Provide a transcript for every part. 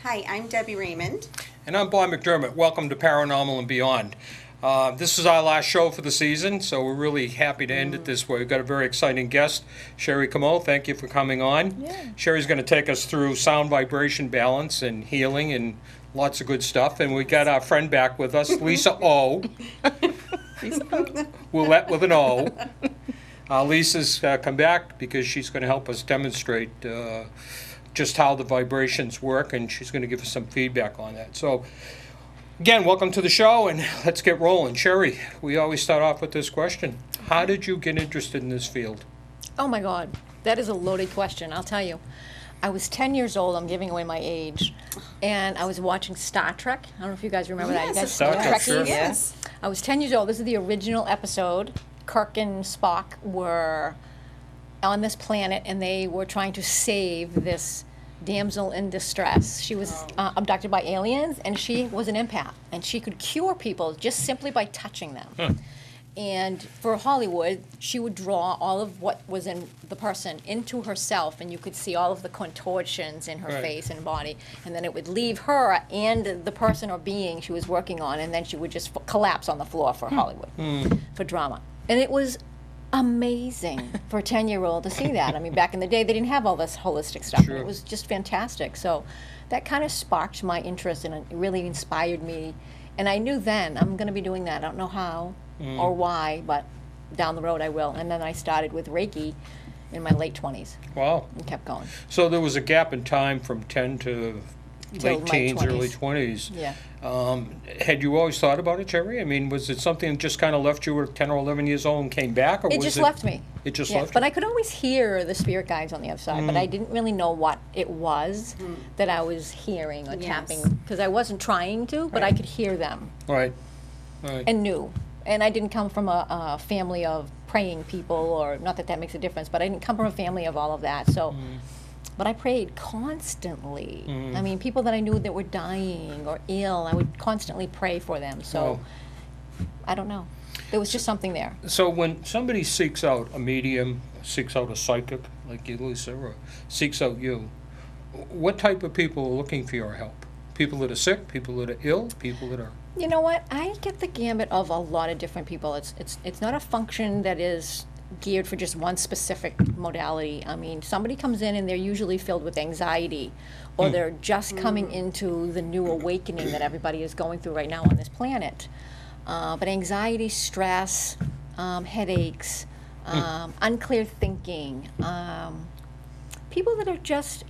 Hi, I'm Debbie Raymond. And I'm Bob McDermott. Welcome to Paranormal and Beyond. This is our last show for the season, so we're really happy to end it this way. We've got a very exciting guest, Sherry Comeau. Thank you for coming on. Yeah. Sherry's going to take us through sound vibration balance and healing and lots of good stuff. And we got our friend back with us, Lisa O. Willette with an O. Lisa's come back because she's going to help us demonstrate just how the vibrations work, and she's going to give us some feedback on that. So, again, welcome to the show, and let's get rolling. Sherry, we always start off with this question. How did you get interested in this field? Oh my God, that is a loaded question, I'll tell you. I was 10 years old, I'm giving away my age, and I was watching Star Trek. I don't know if you guys remember that. You guys Star Trek, sure. Yes. I was 10 years old. This is the original episode. Kirk and Spock were on this planet, and they were trying to save this damsel in distress. She was abducted by aliens, and she was an empath, and she could cure people just simply by touching them. And for Hollywood, she would draw all of what was in the person into herself, and you could see all of the contortions in her Right. face and body, and then it would leave her and the person or being she was working on, and then she would just collapse on the floor for Hollywood, for drama. And it was amazing for a 10-year-old to see that. I mean, back in the day, they didn't have all this holistic stuff. Sure. It was just fantastic. So that kind of sparked my interest, and it really inspired me. And I knew then I'm going to be doing that. I don't know how or why, but down the road I will. And then I started with Reiki in my late 20s Wow. and kept going. So there was a gap in time from 10 to Till late my teens, 20s. early 20s. Yeah. Had you always thought about it, Sherry? I mean, was it something that just kind of left you at 10 or 11 years old and came back? Or It was just left me. It just Yeah, left but you? I could always hear the spirit guides on the other side, but I didn't really know what it was that I was hearing or Yes. tapping, because I wasn't trying to, but I could hear them Right. Right. and knew. And I didn't come from a family of praying people, or not that that makes a difference, but I didn't come from a family of all of that. So, but I prayed constantly. I mean, people that I knew that were dying or ill, I would constantly pray for them. So, I don't know. There was just something there. So when somebody seeks out a medium, seeks out a psychic like you, Lisa, or seeks out you, what type of people are looking for your help? People that are sick, people that are ill, people that are... You know what? I get the gambit of a lot of different people. It's not a function that is geared for just one specific modality. I mean, somebody comes in and they're usually filled with anxiety, or they're just coming into the new awakening that everybody is going through right now on this planet. But anxiety, stress, headaches, unclear thinking, people that are just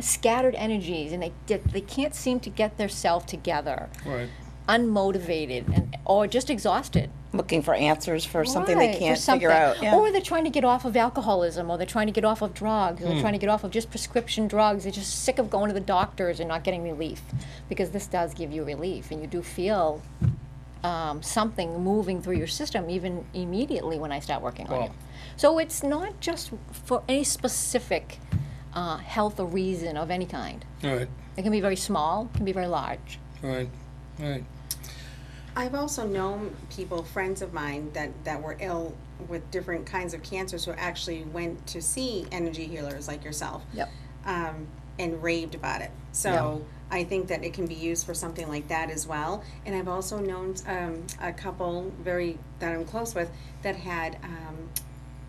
scattered energies, and they can't seem to get their self together, Right. unmotivated, or just exhausted. Looking for answers for something Right, they for can't something. figure out. Yeah. Or they're trying to get off of alcoholism, or they're trying to get off of drugs, or they're trying to get off of just prescription drugs. They're just sick of going to the doctors and not getting relief, because this does give you relief, and you do feel something moving through your system even immediately when I start working on Wow. you. So it's not just for any specific health or reason of any kind. Right. It can be very small, it can be very large. Right. Right. I've also known people, friends of mine, that were ill with different kinds of cancers who actually went to see energy healers like yourself. Yep. And raved about it. So I think that it can be used for something like that as well. And I've also known a couple that I'm close with that had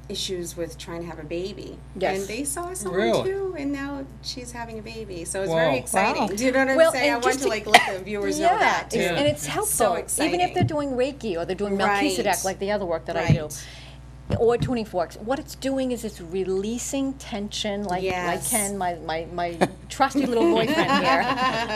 issues with trying to have a baby. Yes. And they saw someone Really? too, and now she's having a baby. So it's Wow. very exciting. Wow. Do you know what I'm Well, saying? I and want just to to- let the viewers know that too. Yeah. And it's helpful, even if exciting. they're doing Reiki or they're doing Right. Melchizedek, like the other work that I do, Right. or tuning forks. What it's doing is it's releasing tension, like Yes. Ken, my trusty little boyfriend here.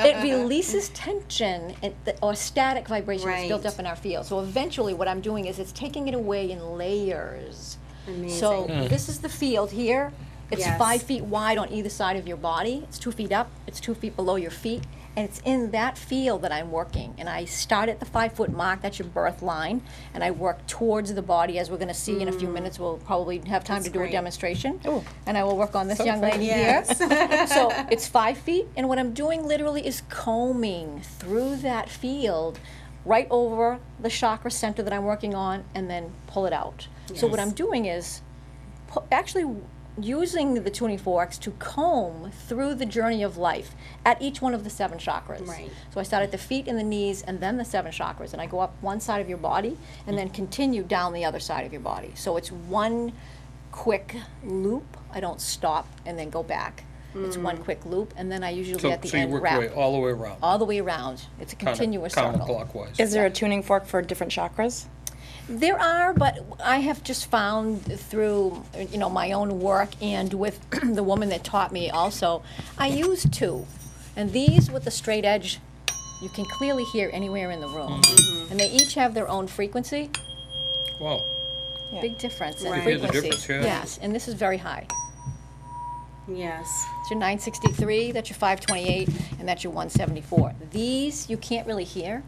It releases tension or static vibration that's built Right. up in our field. So eventually, what I'm doing is it's taking it away in layers. Amazing. So this is the field here. It's Yes. 5 feet wide on either side of your body. It's 2 feet up. It's 2 feet below your feet. And it's in that field that I'm working. And I start at the 5-foot mark. That's your birth line. And I work towards the body, as we're going to see in a few minutes. We'll probably have time That's to do great. a demonstration. Ooh. And I will work on this So young lady Yes. here. So it's 5 feet. And what I'm doing literally is combing through that field right over the chakra center that I'm working on, and then pull it out. So what Yes. I'm doing is actually using the tuning forks to comb through the journey of life at each one of the 7 chakras. Right. So I start at the feet and the knees and then the 7 chakras, and I go up one side of your body and then continue down the other side of your body. So it's one quick loop. I don't stop and then go back. It's one quick loop, and then I usually So, at the so you end work wrap your way all the way around, all the way around. It's a continuous circle. counterclockwise. Is there a tuning fork for different chakras? There are, but I have just found through, you know, my own work and with the woman that taught me also, I use 2. And these with the straight edge, you can clearly hear anywhere in the room. And they each have their own frequency. Wow. Yeah. Big difference in Right. You hear the frequency. difference, yeah. Yes, and this is very high. Yes. It's your 963, that's your 528, and that's your 174. These you can't really hear,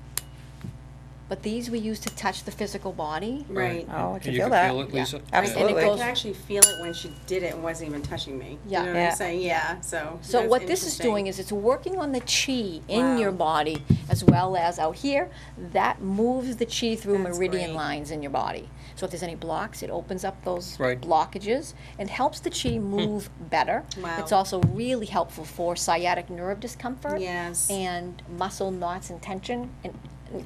but these we use to touch the physical body. Right. Oh, I And can you feel can that. feel it, Lisa? Absolutely. goes- I could actually feel it when she did it and wasn't even touching me. Yeah. You know what Yeah. I'm saying? Yeah, so. So that's what this is interesting. doing is it's working on the chi in Wow. your body as well as out here. That moves the chi through That's meridian great. lines in your body. So if there's any blocks, it opens up those Right. blockages and helps the chi move better. Wow. It's also really helpful for sciatic nerve discomfort Yes. and muscle knots and tension. And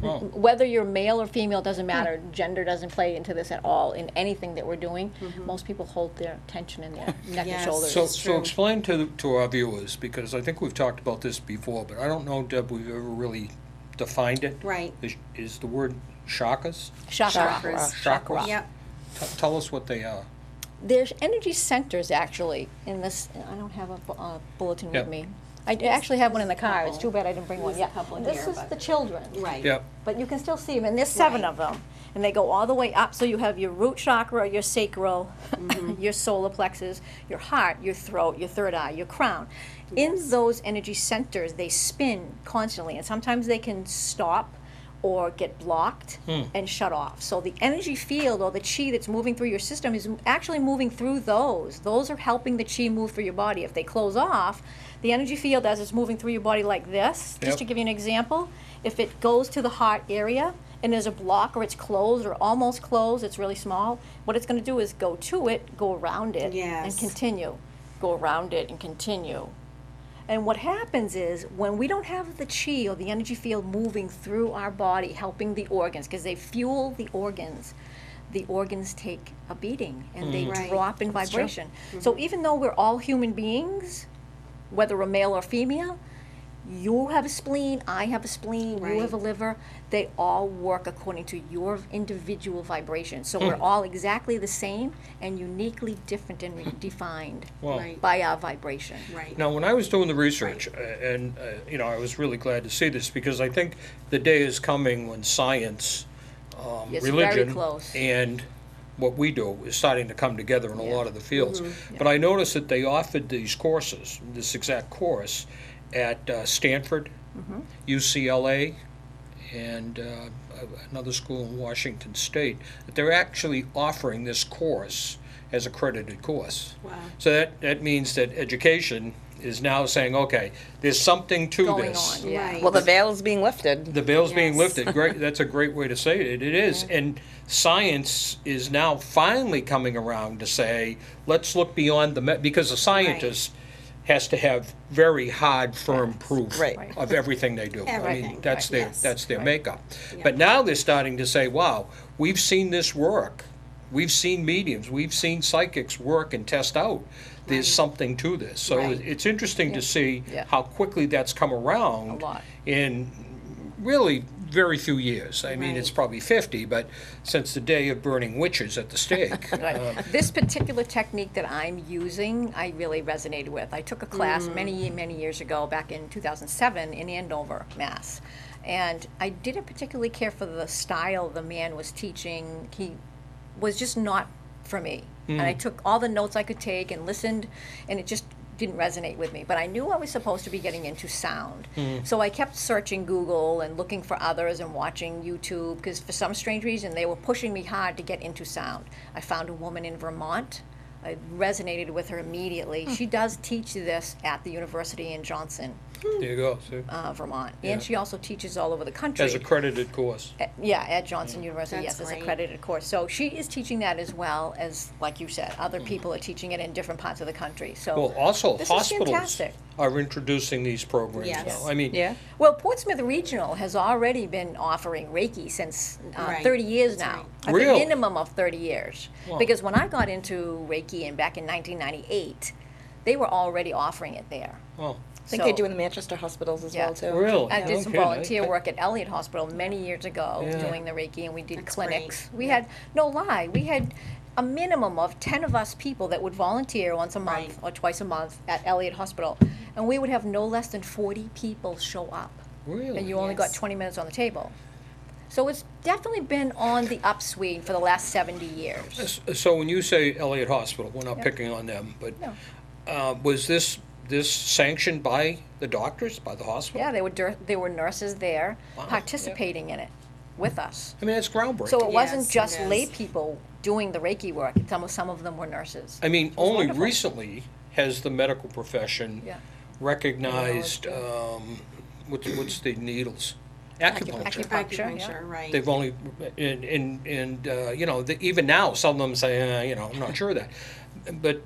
Wow. whether you're male or female doesn't matter. Gender doesn't play into this at all in anything that we're doing. Most people hold their tension in their neck Yes. and shoulders. So, It's so true. explain to our viewers, because I think we've talked about this before, but I don't know, Deb, we've ever really defined it. Right. Is the word chakras? Chakra. Chakras. Chakras. Yep. Tell us what they are. There's energy centers actually in this. I don't have a bulletin Yep. with me. I actually have one in the car. It's too bad I didn't bring one. There's a Yeah, couple this here, is but- the children. Right. Yep. But you can still see them, and there's 7 Right. of them, and they go all the way up. So you have your root chakra, your sacral, your solar plexus, your heart, your throat, your third eye, your crown. In those energy centers, they spin constantly, and sometimes they can stop or get blocked and shut off. So the energy field or the chi that's moving through your system is actually moving through those. Those are helping the chi move through your body. If they close off, the energy field as it's moving through your body like this, just Yep. to give you an example, if it goes to the heart area and there's a block or it's closed or almost closed, it's really small, what it's going to do is go to it, go around it, and Yes. continue. Go around it and continue. And what happens is when we don't have the chi or the energy field moving through our body, helping the organs, because they fuel the organs take a beating and they Right. drop in vibration. So even though we're all human beings, whether we're male or female, you have a spleen, I have a spleen, you Right. have a liver, they all work according to your individual vibration. So we're all exactly the same and uniquely different and defined Wow. Right. by our vibration. Right. Now, when I was doing the research, and, you know, I was really glad to see this, because I think the day is coming when science, It's very religion, close. and what we do is starting to come together in a lot of the fields. But I noticed that they offered these courses, this exact course, at Stanford, UCLA, and another school in Washington State, that they're actually offering this course as accredited course. Wow. So that means that education is now saying, okay, there's something to Going this. on, yeah. Right. Well, the veil is being lifted. The veil's being Yes. lifted. Great. That's a great way to say it. It is. And science is now finally coming around to say, let's look beyond because a scientist has to have very hard, firm proof Right. Right. of everything they do. I Everything. mean, that's Right. their Yes. that's their Right. makeup. Yeah. But now they're starting to say, wow, we've seen this work. We've seen mediums. We've seen psychics work and test out. There's Right. something to this. So Right. it's interesting to see Yeah. how quickly that's come around A lot. in really very few years. I mean, Right. it's probably 50, but since the day of burning witches at the stake. This particular technique that I'm using, I really resonated with. I took a class many years ago, back in 2007, in Andover, Mass. And I didn't particularly care for the style the man was teaching. He was just not for me. And I took all the notes I could take and listened, and it just didn't resonate with me. But I knew I was supposed to be getting into sound. So I kept searching Google and looking for others and watching YouTube, because for some strange reason they were pushing me hard to get into sound. I found a woman in Vermont. I resonated with her immediately. She does teach this at the university in Johnson. There you go, see? Vermont. Yeah. And she also teaches all over the country. As accredited course. Yeah, at Johnson University, That's yes, as great. accredited course. So she is teaching that as well as, like you said, other people are teaching it in different parts of the country. So Well, also, this is hospitals fantastic. are introducing these programs Yes. now. I mean, Yeah. Well, Portsmouth Regional has already been offering Reiki since Right. 30 years That's now. right. I think Really? minimum of 30 years. Wow. Because when I got into Reiki back in 1998, they were already offering it there. well, I think they do in the Manchester hospitals as Yeah. well, too. really? I did No some kidding. volunteer work at Elliott Hospital many years ago Yeah. doing the Reiki, and we did That's clinics. great. We Yeah. had, no lie, we had a minimum of 10 of us people that would volunteer once a month Right. or twice a month at Elliott Hospital. And we would have no less than 40 people show up. Really? And you only got Yes. 20 minutes on the table. So it's definitely been on the upswing for the last 70 years. So when you say Elliott Hospital, we're not Yeah. picking on them, but No. was this sanctioned by the doctors, by the hospital? Yeah, there were nurses there Wow. participating in it with us. I mean, that's groundbreaking. So it wasn't Yes, just it is. lay people doing the Reiki work. Some of them were nurses. I mean, was only wonderful. recently has the medical profession Yeah. recognized, what's the needles? Acupuncture. Acupuncture, yeah. Acupuncture, right. They've only, and you know, even now, some of them say, you know, I'm not sure of that.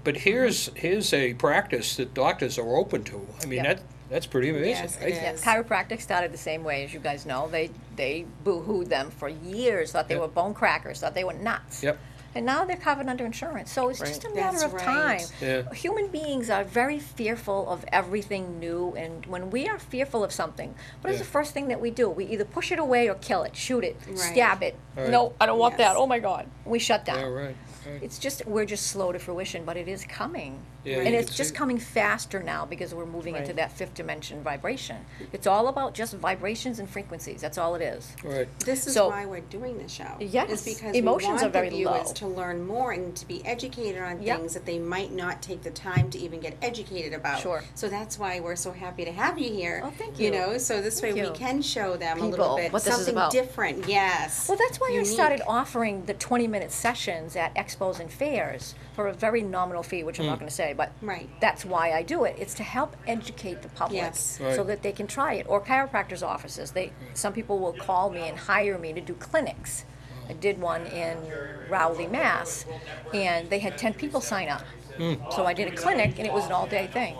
But here's a practice that doctors are open to. I mean, Yeah. that's pretty amazing. Yes, it Yeah, is. chiropractic started the same way, as you guys know. They boo-hooed them for years, thought they Yep. were bone crackers, thought they were nuts. Yep. And now they're covered under insurance. So it's just a matter That's of right. time. Yeah. Human beings are very fearful of everything new, and when we are fearful of something, what is Yeah. the first thing that we do? We either push it away or kill it, shoot it, Right. stab it. Right. No, I don't want Yes. that. Oh my God. We shut down. Yeah, right. It's just, we're just slow to fruition, but it is coming. Yeah, And you it's can just see- coming faster now because we're moving into Right. that fifth dimension vibration. It's all about just vibrations and frequencies. That's all it is. Right. This is So- why we're doing the show. Yes, Is because emotions we are want very the viewers low. to learn more and to be educated on Yep. things that they might not take the time to even get educated about. Sure. So that's why we're so happy to have you here. Oh, thank You you. know, so this Thank way you. we can show them a People little bit what this is something about. different. Yes. Well, that's why Unique. I started offering the 20-minute sessions at expos and fairs for a very nominal fee, which I'm not going to say, but Right. that's why I do it. It's to help educate the public Yes. Right. so that they can try it. Or chiropractors' offices. Some people will call me and hire me to do clinics. I did one in Rowley, Mass, and they had 10 people sign up. So I did a clinic, and it was an all-day thing.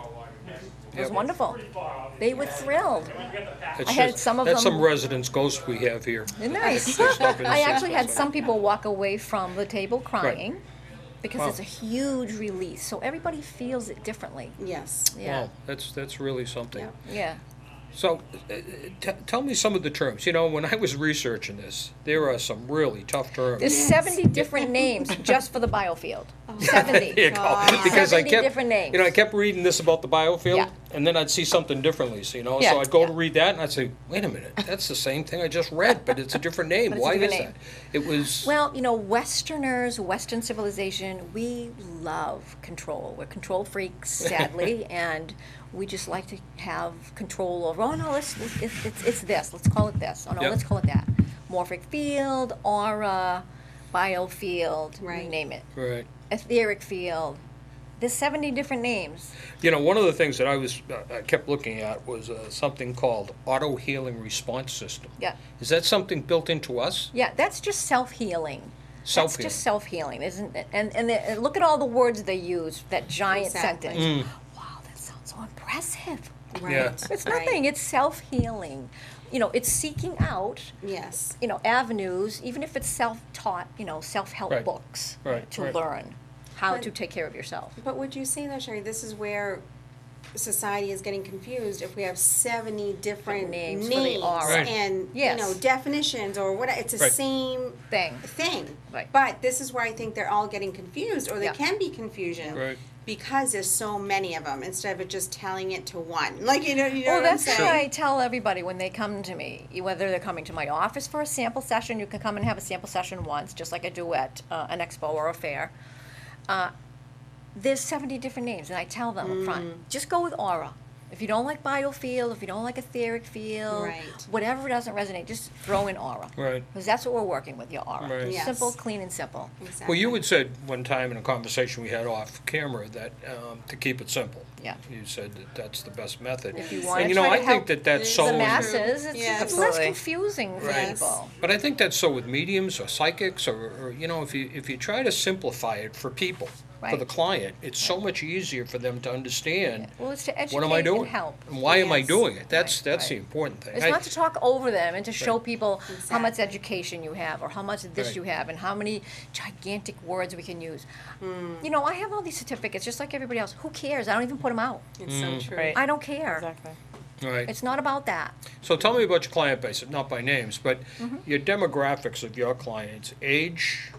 It was Yep. wonderful. They were thrilled. It's I had just- some of that's them- some residence ghost we have here. Nice. Just up in the I city, actually had so. some people walk away from the table crying because Wow. it's a huge release. So everybody feels it differently. Yes. Yeah. Wow, that's really something. Yeah. Yeah. So, tell me some of the terms. You know, when I was researching this, there are some really tough terms. There's 70 different names just for the biofield. 70. There you go. God. Because I 70 kept, different names. you know, I kept reading this about the biofield, Yeah. and then I'd see something differently. So, you know, Yeah, so I'd go to yeah. read that, and I'd say, "Wait a minute, that's the same thing I just read, but it's a different name. But it's a Why is different that?" It was. Well, you know, Westerners, Western civilization, we love control. We're control freaks, sadly, and we just like to have control over, oh, no, it's this, let's call it this. Oh, no, Yep. let's call it that. Morphic field, aura, biofield, you Right. name it. Right. Etheric field. There's 70 different names. You know, one of the things that I kept looking at was something called auto healing response system. Yeah. Is that something built into us? Yeah, that's just self-healing. Self-healing. That's just self-healing, isn't it? And look at all the words they use, that giant Exactly. sentence. Wow, that sounds so impressive. Right. Yeah. It's Right. nothing. It's self-healing. You know, it's seeking out, Yes. you know, avenues, even if it's self-taught, you know, self-help Right. books Right, to right. learn how But- to take care of yourself. But would you say though, Sherry, this is where society is getting confused if we have 70 different Names names, for the aura. Right. and Yes. you know definitions or what it's the Right. same Thing. thing. Right. But this is where I think they're all getting confused, or there Yeah. can be confusion. Right. Because there's so many of them, instead of it just telling it to one. Like, you know Well, what I'm that's saying? why I tell everybody when they come to me, whether they're coming to my office for a sample session, you can come and have a sample session once, just like I do at an expo or a fair. There's 70 different names, and I tell them up front, just go with aura. If you don't like biofield, if you don't like etheric field, Right. whatever doesn't resonate, just throw in aura. Right. Because that's what we're working with, your aura. Right. Yes. Simple, clean, and simple. Exactly. Well, you had said one time in a conversation we had off camera that to keep it simple. Yeah. You said that that's the best method. If you want And to you know, try I to think help that that's so. the in- masses, it's Yes. less Absolutely. confusing for Right. people. But I think that's so with mediums or psychics or you know, if you try to simplify it for people, for Right. the client, it's so much easier for them to understand. Well, it's to educate What am I doing? and help. And why am I Yes. doing it? That's Right, that's the right. important thing. It's I- not to talk over them and to show people how much Exactly. education you have or how much of this Right. you have and how many gigantic words we can use. Hmm. You know, I have all these certificates just like everybody else. Who cares? I don't even put them out. It's so true. Right. I don't care. Exactly. Right. It's not about that. So tell me about your client base, not by names, but Mm-hmm. your demographics of your clients. Age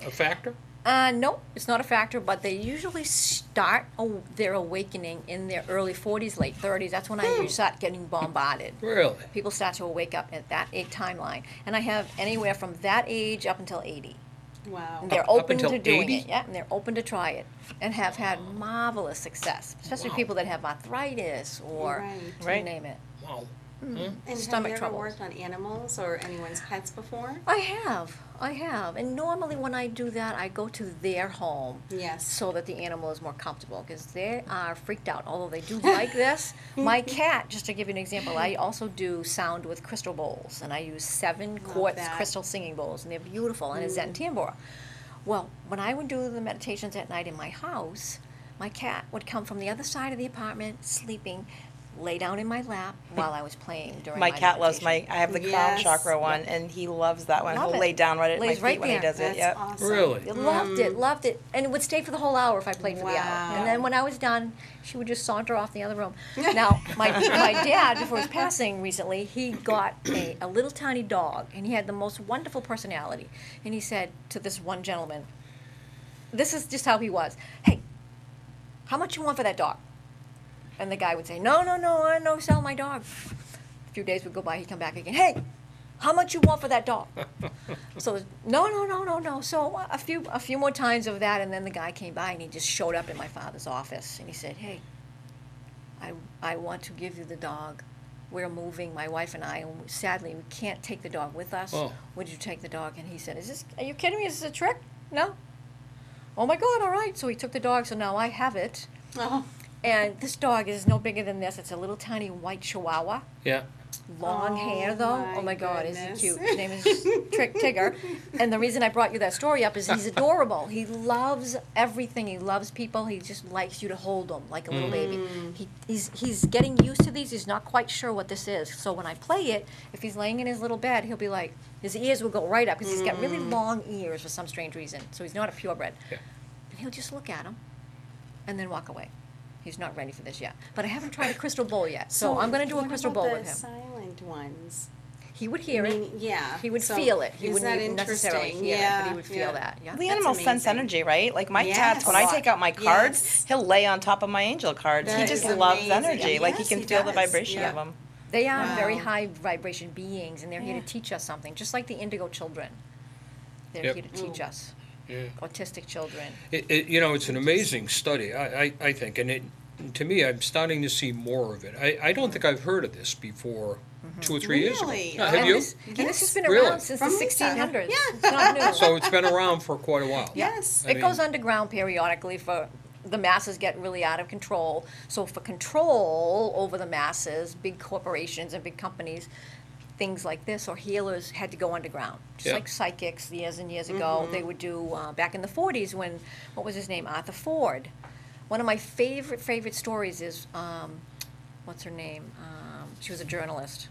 a factor? No, it's not a factor, but they usually start their awakening in their early 40s, late 30s. That's when I usually start getting bombarded. Really? People start to wake up at that timeline. And I have anywhere from that age up until 80. Wow. And they're Up open until to doing 80? it, yeah, and they're open to try it, and have had marvelous success, especially Wow. people that have arthritis or Right. you Right. name it. Wow. And Stomach have you ever troubles. worked on animals or anyone's pets before? I have, and normally when I do that, I go to their home Yes. so that the animal is more comfortable because they are freaked out. Although they do like this, my cat. Just to give you an example, I also do sound with crystal bowls, and I use 7 quartz that. crystal singing bowls, and they're beautiful, and a Zen tambora. Well, when I would do the meditations at night in my house, my cat would come from the other side of the apartment, sleeping, lay down in my lap while I was playing during My my cat loves meditation. I have the crown Yes. chakra one, and he loves that one. Love He'll it. lay down right at my Lays feet right when he there. does That's it. Yep. awesome. Really? They loved it, and it would stay for the whole hour if I played for the hour. Wow. And then when I was done, she would just saunter off the other room. Now, my dad, before his passing recently, he got a little tiny dog, and he had the most wonderful personality. And he said to this one gentleman, this is just how he was, "Hey, how much you want for that dog?" And the guy would say, no, sell my dog. A few days would go by, he'd come back again, "Hey, how much you want for that dog?" So no. So a few more times of that, and then the guy came by and he just showed up in my father's office and he said, "Hey, I want to give you the dog. We're moving, my wife and I, and sadly we can't take the dog with us. Oh. Would you take the dog?" And he said, "Are you kidding me? Is this a trick?" "No." "Oh my God, all right." So he took the dog, so now I have it. Oh, And this dog is no bigger than this. It's a little tiny white chihuahua. Yeah. Long Oh, hair, though. my Oh my God, is goodness. he cute? His name is Tigger. And the reason I brought you that story up is he's adorable. He loves everything. He loves people. He just likes you to hold him like a little baby. He's getting used to these. He's not quite sure what this is. So when I play it, if he's laying in his little bed, he'll be like, his ears will go right up because he's got really long ears for some strange reason. So he's not a purebred. Yeah. And he'll just look at him and then walk away. He's not ready for this yet. But I haven't tried a crystal bowl yet. So I'm going to do a what crystal about bowl the with him. silent ones. He would hear I it. mean, yeah. He would So feel it. He is wouldn't that even necessarily interesting? hear it, Yeah, but he would feel yeah. that. Yeah. The That's animal sense amazing. energy, right? Like my Yes. cats, when A I lot. take out my cards, Yes. he'll lay on top of my angel cards. He That just is loves amazing. energy. Like he Yes, can he feel the does. vibration Yeah. of them. They are very Wow. high vibration beings, and they're here Yeah. to teach us something, just like the indigo children. They're Yep. here to teach us. Yeah. Autistic children. You know, it's an amazing study, I think, and to me, I'm starting to see more of it. I don't think I've heard of this before 2 or 3 years ago. Really? No, Oh. have And you? this has been Really? around since From the Lisa. 1600s. Yeah. It's not new. So it's been around for quite a while. Yes. I It goes mean- underground periodically for the masses get really out of control. So for control over the masses, big corporations and big companies, things like this or healers had to go underground. Just Yeah. like psychics years and years ago, they would do back in the 40s when, what was his name, Arthur Ford. One of my favorite stories is, what's her name? She was a journalist.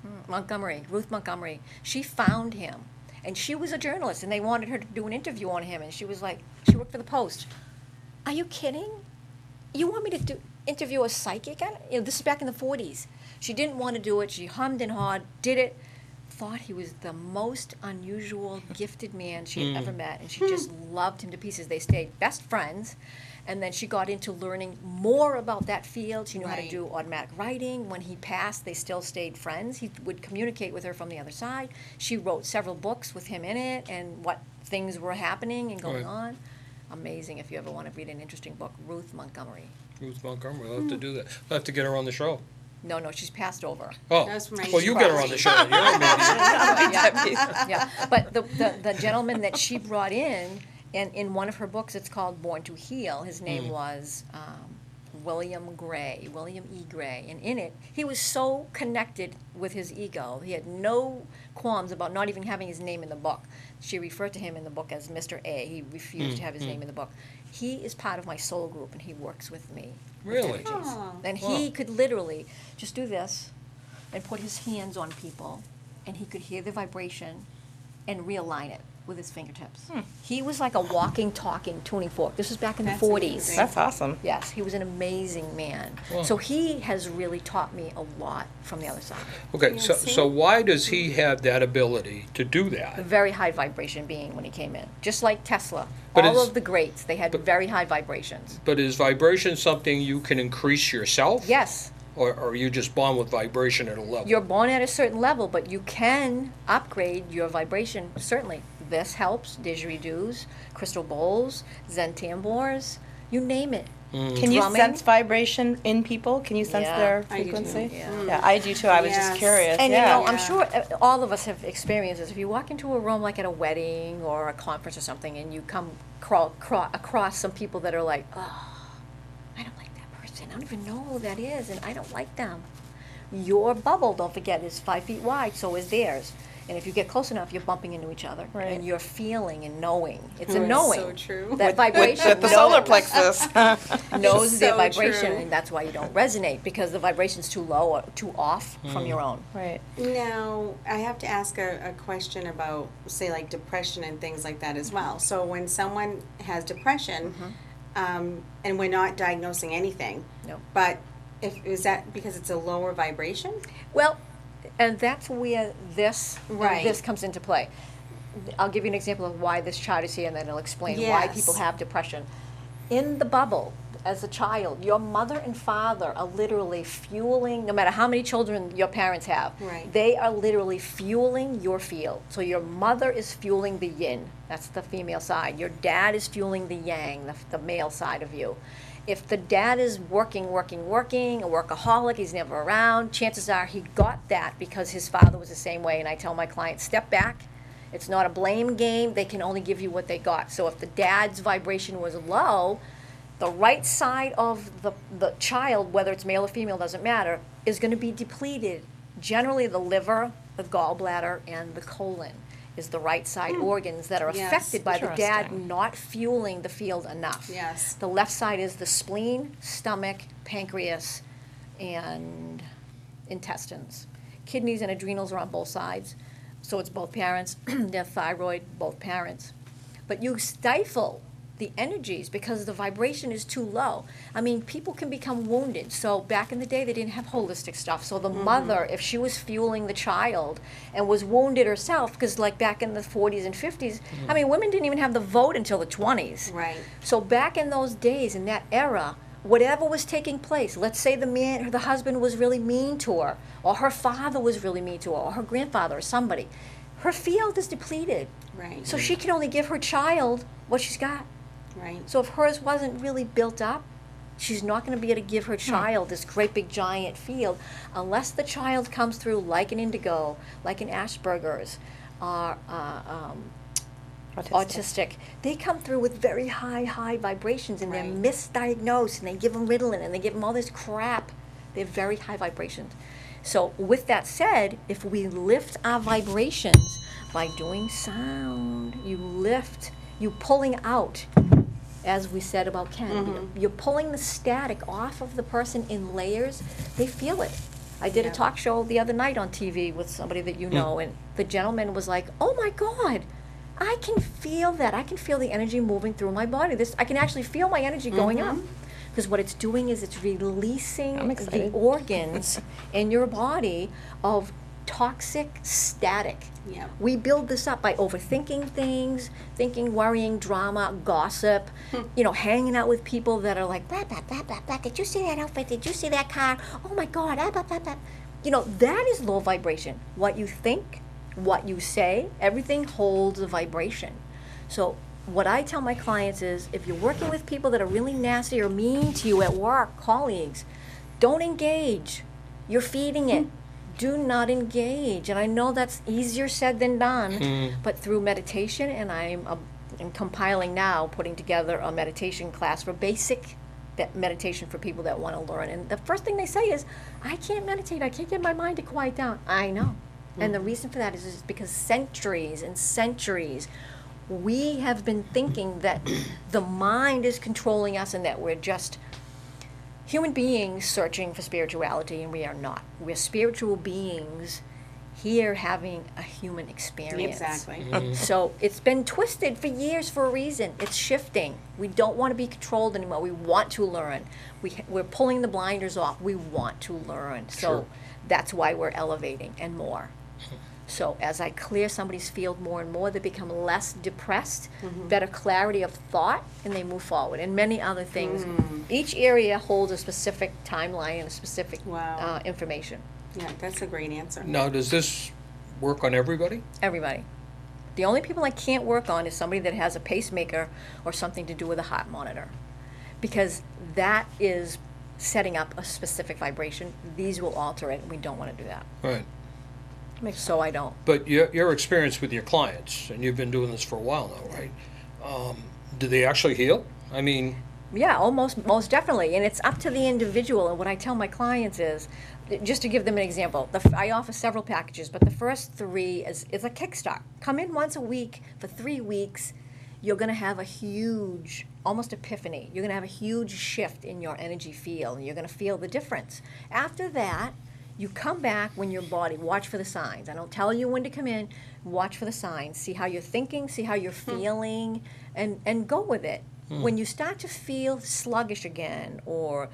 Ruth Montgomery. She found him. And she was a journalist, and they wanted her to do an interview on him. And she was like, she worked for the Post. "Are you kidding? You want me to interview a psychic?" This is back in the 40s. She didn't want to do it. She hummed and hawed, did it. Thought he was the most unusual, gifted man she had ever met. And she just loved him to pieces. They stayed best friends. And then she got into learning more about that field. She knew how to Right. do automatic writing. When he passed, they still stayed friends. He would communicate with her from the other side. She wrote several books with him in it and what things were happening and going Right. on. Amazing if you ever want to read an interesting book. Ruth Montgomery. Ruth Montgomery, we'll have to do that. We'll have to get her on the show. No, she's passed over. Oh, That's my well, you get her on the show. You're a medium. Yeah, but the gentleman that she brought in, and in one of her books, it's called Born to Heal, his name was William E. Gray. And in it, he was so connected with his ego. He had no qualms about not even having his name in the book. She referred to him in the book as Mr. A. He refused to have his name in the book. He is part of my soul group, and he works with me. Really? Oh. And he could literally just do this and put his hands on people, and he could hear the vibration and realign it with his fingertips. He was like a walking, talking tuning fork. This was back in That's the 40s. amazing. That's awesome. Yes, he was an amazing man. Wow. So he has really taught me a lot from the other side. Okay, Yeah, so see? why does he have that ability to do A that? very high vibration being when he came in. Just like Tesla. But All it's- of the greats, they had very high vibrations. But is vibration something you can increase yourself? Yes, Or are you just born with vibration at a level? you're born at a certain level, but you can upgrade your vibration, certainly. This helps, didgeridoos, crystal bowls, Zen tambours, you name it. Can you Drumming. sense vibration in people? Can you sense Yeah. their I do too. frequency? Yeah. Yeah, I do too. I was Yes. just curious. And yeah. you know, I'm Yeah. sure all of us have experiences. If you walk into a room like at a wedding or a conference or something, and you come across some people that are like, oh, I don't like that person. I don't even know who that is, and I don't like them. Your bubble, don't forget, is 5 feet wide, so is theirs. And if you get close enough, you're bumping into each other, Right. and you're feeling and knowing. It's Oh, a it's knowing. so true. That vibration the solar knows. plexus. knows It's their so vibration, true. and that's why you don't resonate, because the vibration's too low or too off from your own. right. Now, I have to ask a question about, say, like depression and things like that as well. So when someone has depression, and we're not diagnosing anything, No. but is that because it's a lower vibration? Well, and that's where this Right. this comes into play. I'll give you an example of why this chart is here, and then it'll explain why Yes. people have depression. In the bubble, as a child, your mother and father are literally fueling, no matter how many children your parents have, Right. they are literally fueling your field. So your mother is fueling the yin, that's the female side. Your dad is fueling the yang, the male side of you. If the dad is working, a workaholic, he's never around, chances are he got that because his father was the same way. And I tell my clients, step back. It's not a blame game. They can only give you what they got. So if the dad's vibration was low, the right side of the child, whether it's male or female, doesn't matter, is going to be depleted. Generally, the liver, the gallbladder, and the colon is the right side organs that are Yes. affected by the dad Interesting. not fueling the field enough. Yes. The left side is the spleen, stomach, pancreas, and intestines. Kidneys and adrenals are on both sides, so it's both parents. Their thyroid, both parents. But you stifle the energies because the vibration is too low. I mean, people can become wounded. So back in the day, they didn't have holistic stuff. So the mother, if she was fueling the child and was wounded herself, because like back in the 40s and 50s, I mean, women didn't even have the vote until the 20s. Right. So back in those days, in that era, whatever was taking place, let's say the husband was really mean to her, or her father was really mean to her, or her grandfather, or somebody, her field is depleted. Right. So she can only give her child what she's got. Right. So if hers wasn't really built up, she's not going to be able to give her child this great big giant field unless the child comes through like an indigo, like an Asperger's, or autistic. They come through with very high vibrations, and Right. they're misdiagnosed, and they give them Ritalin, and they give them all this crap. They're very high vibrations. So with that said, if we lift our vibrations by doing sound, you pulling out, as we said about Ken, you're pulling the static off of the person in layers, they feel it. I did a Yeah. talk show the other night on TV with somebody that you know, and the gentleman was like, oh my God, I can feel that. I can feel the energy moving through my body. I can actually feel my energy going up. Because what it's doing is it's releasing I'm the excited. organs in your body of toxic static. Yeah. We build this up by overthinking things, thinking, worrying, drama, gossip, hanging out with people that are like, blah, blah, blah, blah, blah. Did you see that outfit? Did you see that car? Oh my God, blah, blah, blah, blah. That is low vibration. What you think, what you say, everything holds a vibration. So what I tell my clients is, if you're working with people that are really nasty or mean to you at work, colleagues, don't engage. You're feeding it. Do not engage. And I know that's easier said than done, but through meditation, and I'm compiling now, putting together a meditation class for basic meditation for people that want to learn. And the first thing they say is, I can't meditate. I can't get my mind to quiet down. I know. And the reason for that is because centuries and centuries, we have been thinking that the mind is controlling us and that we're just human beings searching for spirituality, and we are not. We're spiritual beings here having a human experience. Exactly. So it's been twisted for years for a reason. It's shifting. We don't want to be controlled anymore. We want to learn. We're pulling the blinders off. We want to learn. So Sure. that's why we're elevating and more. So as I clear somebody's field more and more, they become less depressed, better clarity of thought, and they move forward. And many other things. Each area holds a specific timeline and a specific Wow. information. Yeah, that's a great answer. Now, does this work on everybody? Everybody. The only people I can't work on is somebody that has a pacemaker or something to do with a heart monitor, because that is setting up a specific vibration. These will alter it, and we don't want to do that. Right. So I don't. But your experience with your clients, and you've been doing this for a while now, right? Do they actually heal? I mean, Yeah, most definitely, and it's up to the individual. And what I tell my clients is, just to give them an example, I offer several packages, but the first 3 is a kickstart. Come in once a week for 3 weeks. You're going to have a huge, almost epiphany. You're going to have a huge shift in your energy field, and you're going to feel the difference. After that, you come back when your body, watch for the signs. I don't tell you when to come in, watch for the signs. See how you're thinking, see how you're feeling, and go with it. When you start to feel sluggish again, or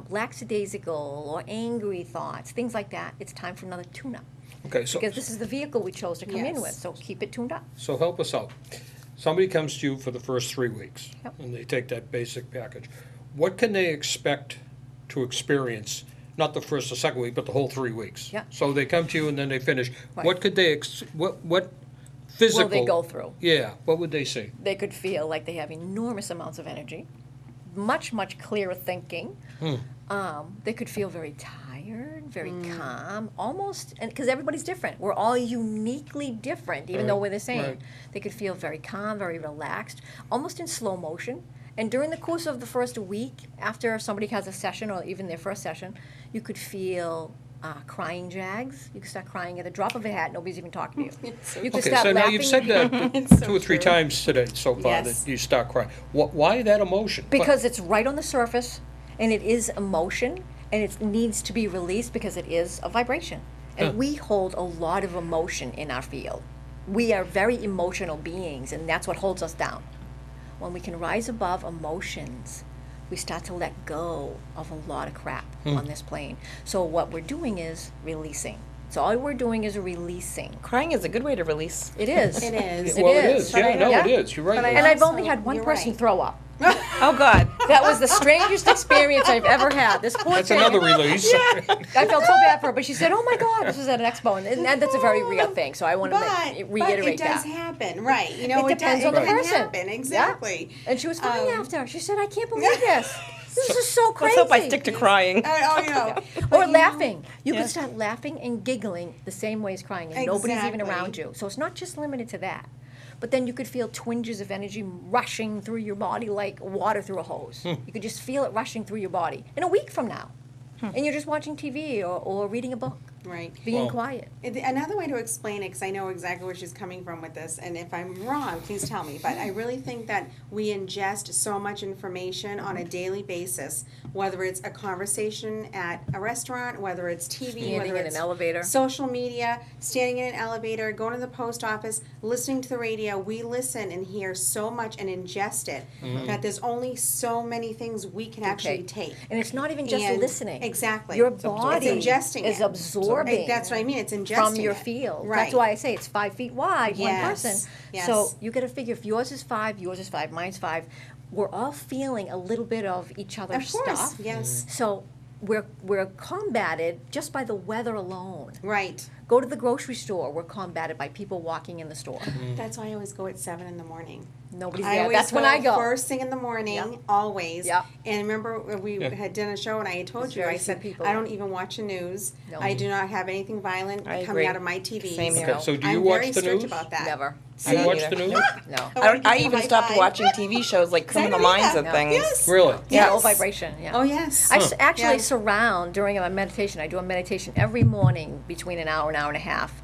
lackadaisical, or angry thoughts, things like that, it's time for another tune-up. okay, so Because this is the vehicle we chose to come in Yes. with, so keep it tuned up. so help us out. Somebody comes to you for the first 3 weeks, Yep. and they take that basic package. What can they expect to experience? Not the first or second week, but the whole 3 weeks. Yeah. So they come to you and then they finish. Right. What could they what physical? Will they go through? Yeah. What would they see? They could feel like they have enormous amounts of energy, much clearer thinking. They could feel very tired, very calm, almost, and because everybody's different. We're all uniquely different, even though Right, we're the same. right. They could feel very calm, very relaxed, almost in slow motion. And during the course of the first week, after somebody has a session, or even their first session, you could feel crying jags. You could start crying at the drop of a hat. Nobody's even talking to you. You could Okay, start so now laughing. you've said that It's so 2 or 3 true. times today so far Yes. that you start crying. Why that emotion? Because it's right on the surface, and it is emotion, and it needs to be released because it is a vibration. And we hold a lot of emotion in our field. We are very emotional beings, and that's what holds us down. When we can rise above emotions, we start to let go of a lot of crap on this plane. So what we're doing is releasing. So all we're doing is releasing. Crying is a good way to release. It is. It is. It Well, it is. is. Yeah, no, Yeah. it is. You're right. But I And I've Also, only had one you're person right. throw up. Oh, God. That was the strangest experience I've ever had. This poor That's thing. another release. I felt so bad for her, but she said, "Oh my God, this was at an expo," and that's a very real thing. So I want to reiterate but it does that. happen, right? You know, It depends on the can person. happen, Yeah. exactly. And she was crying Um, after. She said, "I can't believe this. This is so crazy." Let's hope I stick to crying. Oh, you know. Or But you- laughing. You Yeah. can start laughing and giggling the same way as crying, and nobody's even Exactly. around you. So it's not just limited to that. But then you could feel twinges of energy rushing through your body like water through a hose. You could just feel it rushing through your body in a week from now. And you're just watching TV or reading a book, Right. being Well, quiet. Another way to explain it, because I know exactly where she's coming from with this, and if I'm wrong, please tell me, but I really think that we ingest so much information on a daily basis, whether it's a conversation at a restaurant, whether it's TV, Standing whether in it's an elevator. social media, standing in an elevator, going to the post office, listening to the radio. We listen and hear so much and ingest it that there's only so many things we can actually take. And it's not even just And- listening. Exactly. Your It's body ingesting is it. absorbing. That's what I mean. It's ingesting from your it. field. Right. That's why I say it's 5 feet wide, one Yes, person. yes. So you got to figure if yours is 5, mine's 5. We're all feeling a little bit of each other's Of course, stuff. yes. So we're combated just by the weather alone. Right. Go to the grocery store. We're combated by people walking in the store. That's why I always go at 7 in the morning. Nobody's I there. always That's when I go. first thing in the morning, Yep. always. Yep. And remember when we Yeah. had done a show and I had told There's you, I very few said, people I there. don't even watch the news. No. I do not have anything violent I coming agree. out of my TVs. Same here. Okay, so do you I'm watch very the strict news? about that. Never. I You don't watch either. the news? No. I even stopped watching TV shows like Criminal Minds and either. things. Yes. Really? Yeah, low Yes. vibration. Yeah. Oh, yes. I actually Yeah. surround during my meditation. I do a meditation every morning between an hour and a half,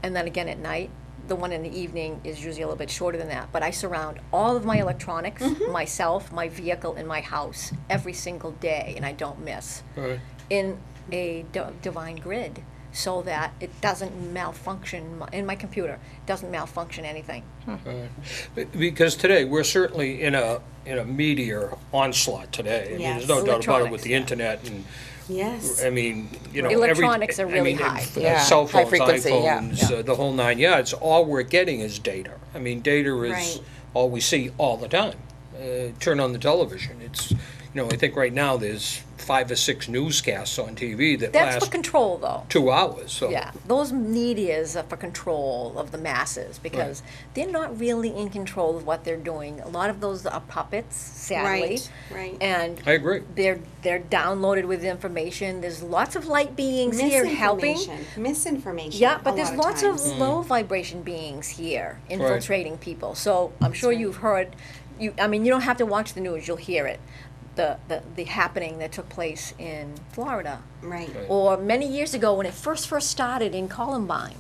and then again at night. The one in the evening is usually a little bit shorter than that. But I surround all of my electronics, myself, my vehicle, and my house every single day, and I don't miss Right. in a divine grid, so that it doesn't malfunction in my computer. It doesn't malfunction anything. Because today, we're certainly in a meteor onslaught today. I mean, there's no Yes. doubt about it with Electronics, the yeah. internet and, Yes. I mean, you know. Electronics are really and, high. Yeah, Cell high phones, frequency, yeah. iPhones, the whole nine yards, all we're getting is data. I mean, data is Right. all we see all the time. Turn on the television, it's, I think right now there's 5 or 6 newscasts on TV that That's for last control, though. 2 hours, so. Yeah, those medias are for control of the masses because they're not really in control of what they're doing. A lot of those are puppets, sadly. Right, right. And I agree. they're downloaded with information. There's lots of light beings here helping. Misinformation. Yeah, but a there's lot lots of times. low vibration beings here infiltrating people. So I'm sure you've heard. You don't have to watch the news. You'll hear it. The happening that took place in Florida. Right. Or many years ago when it first started in Columbine.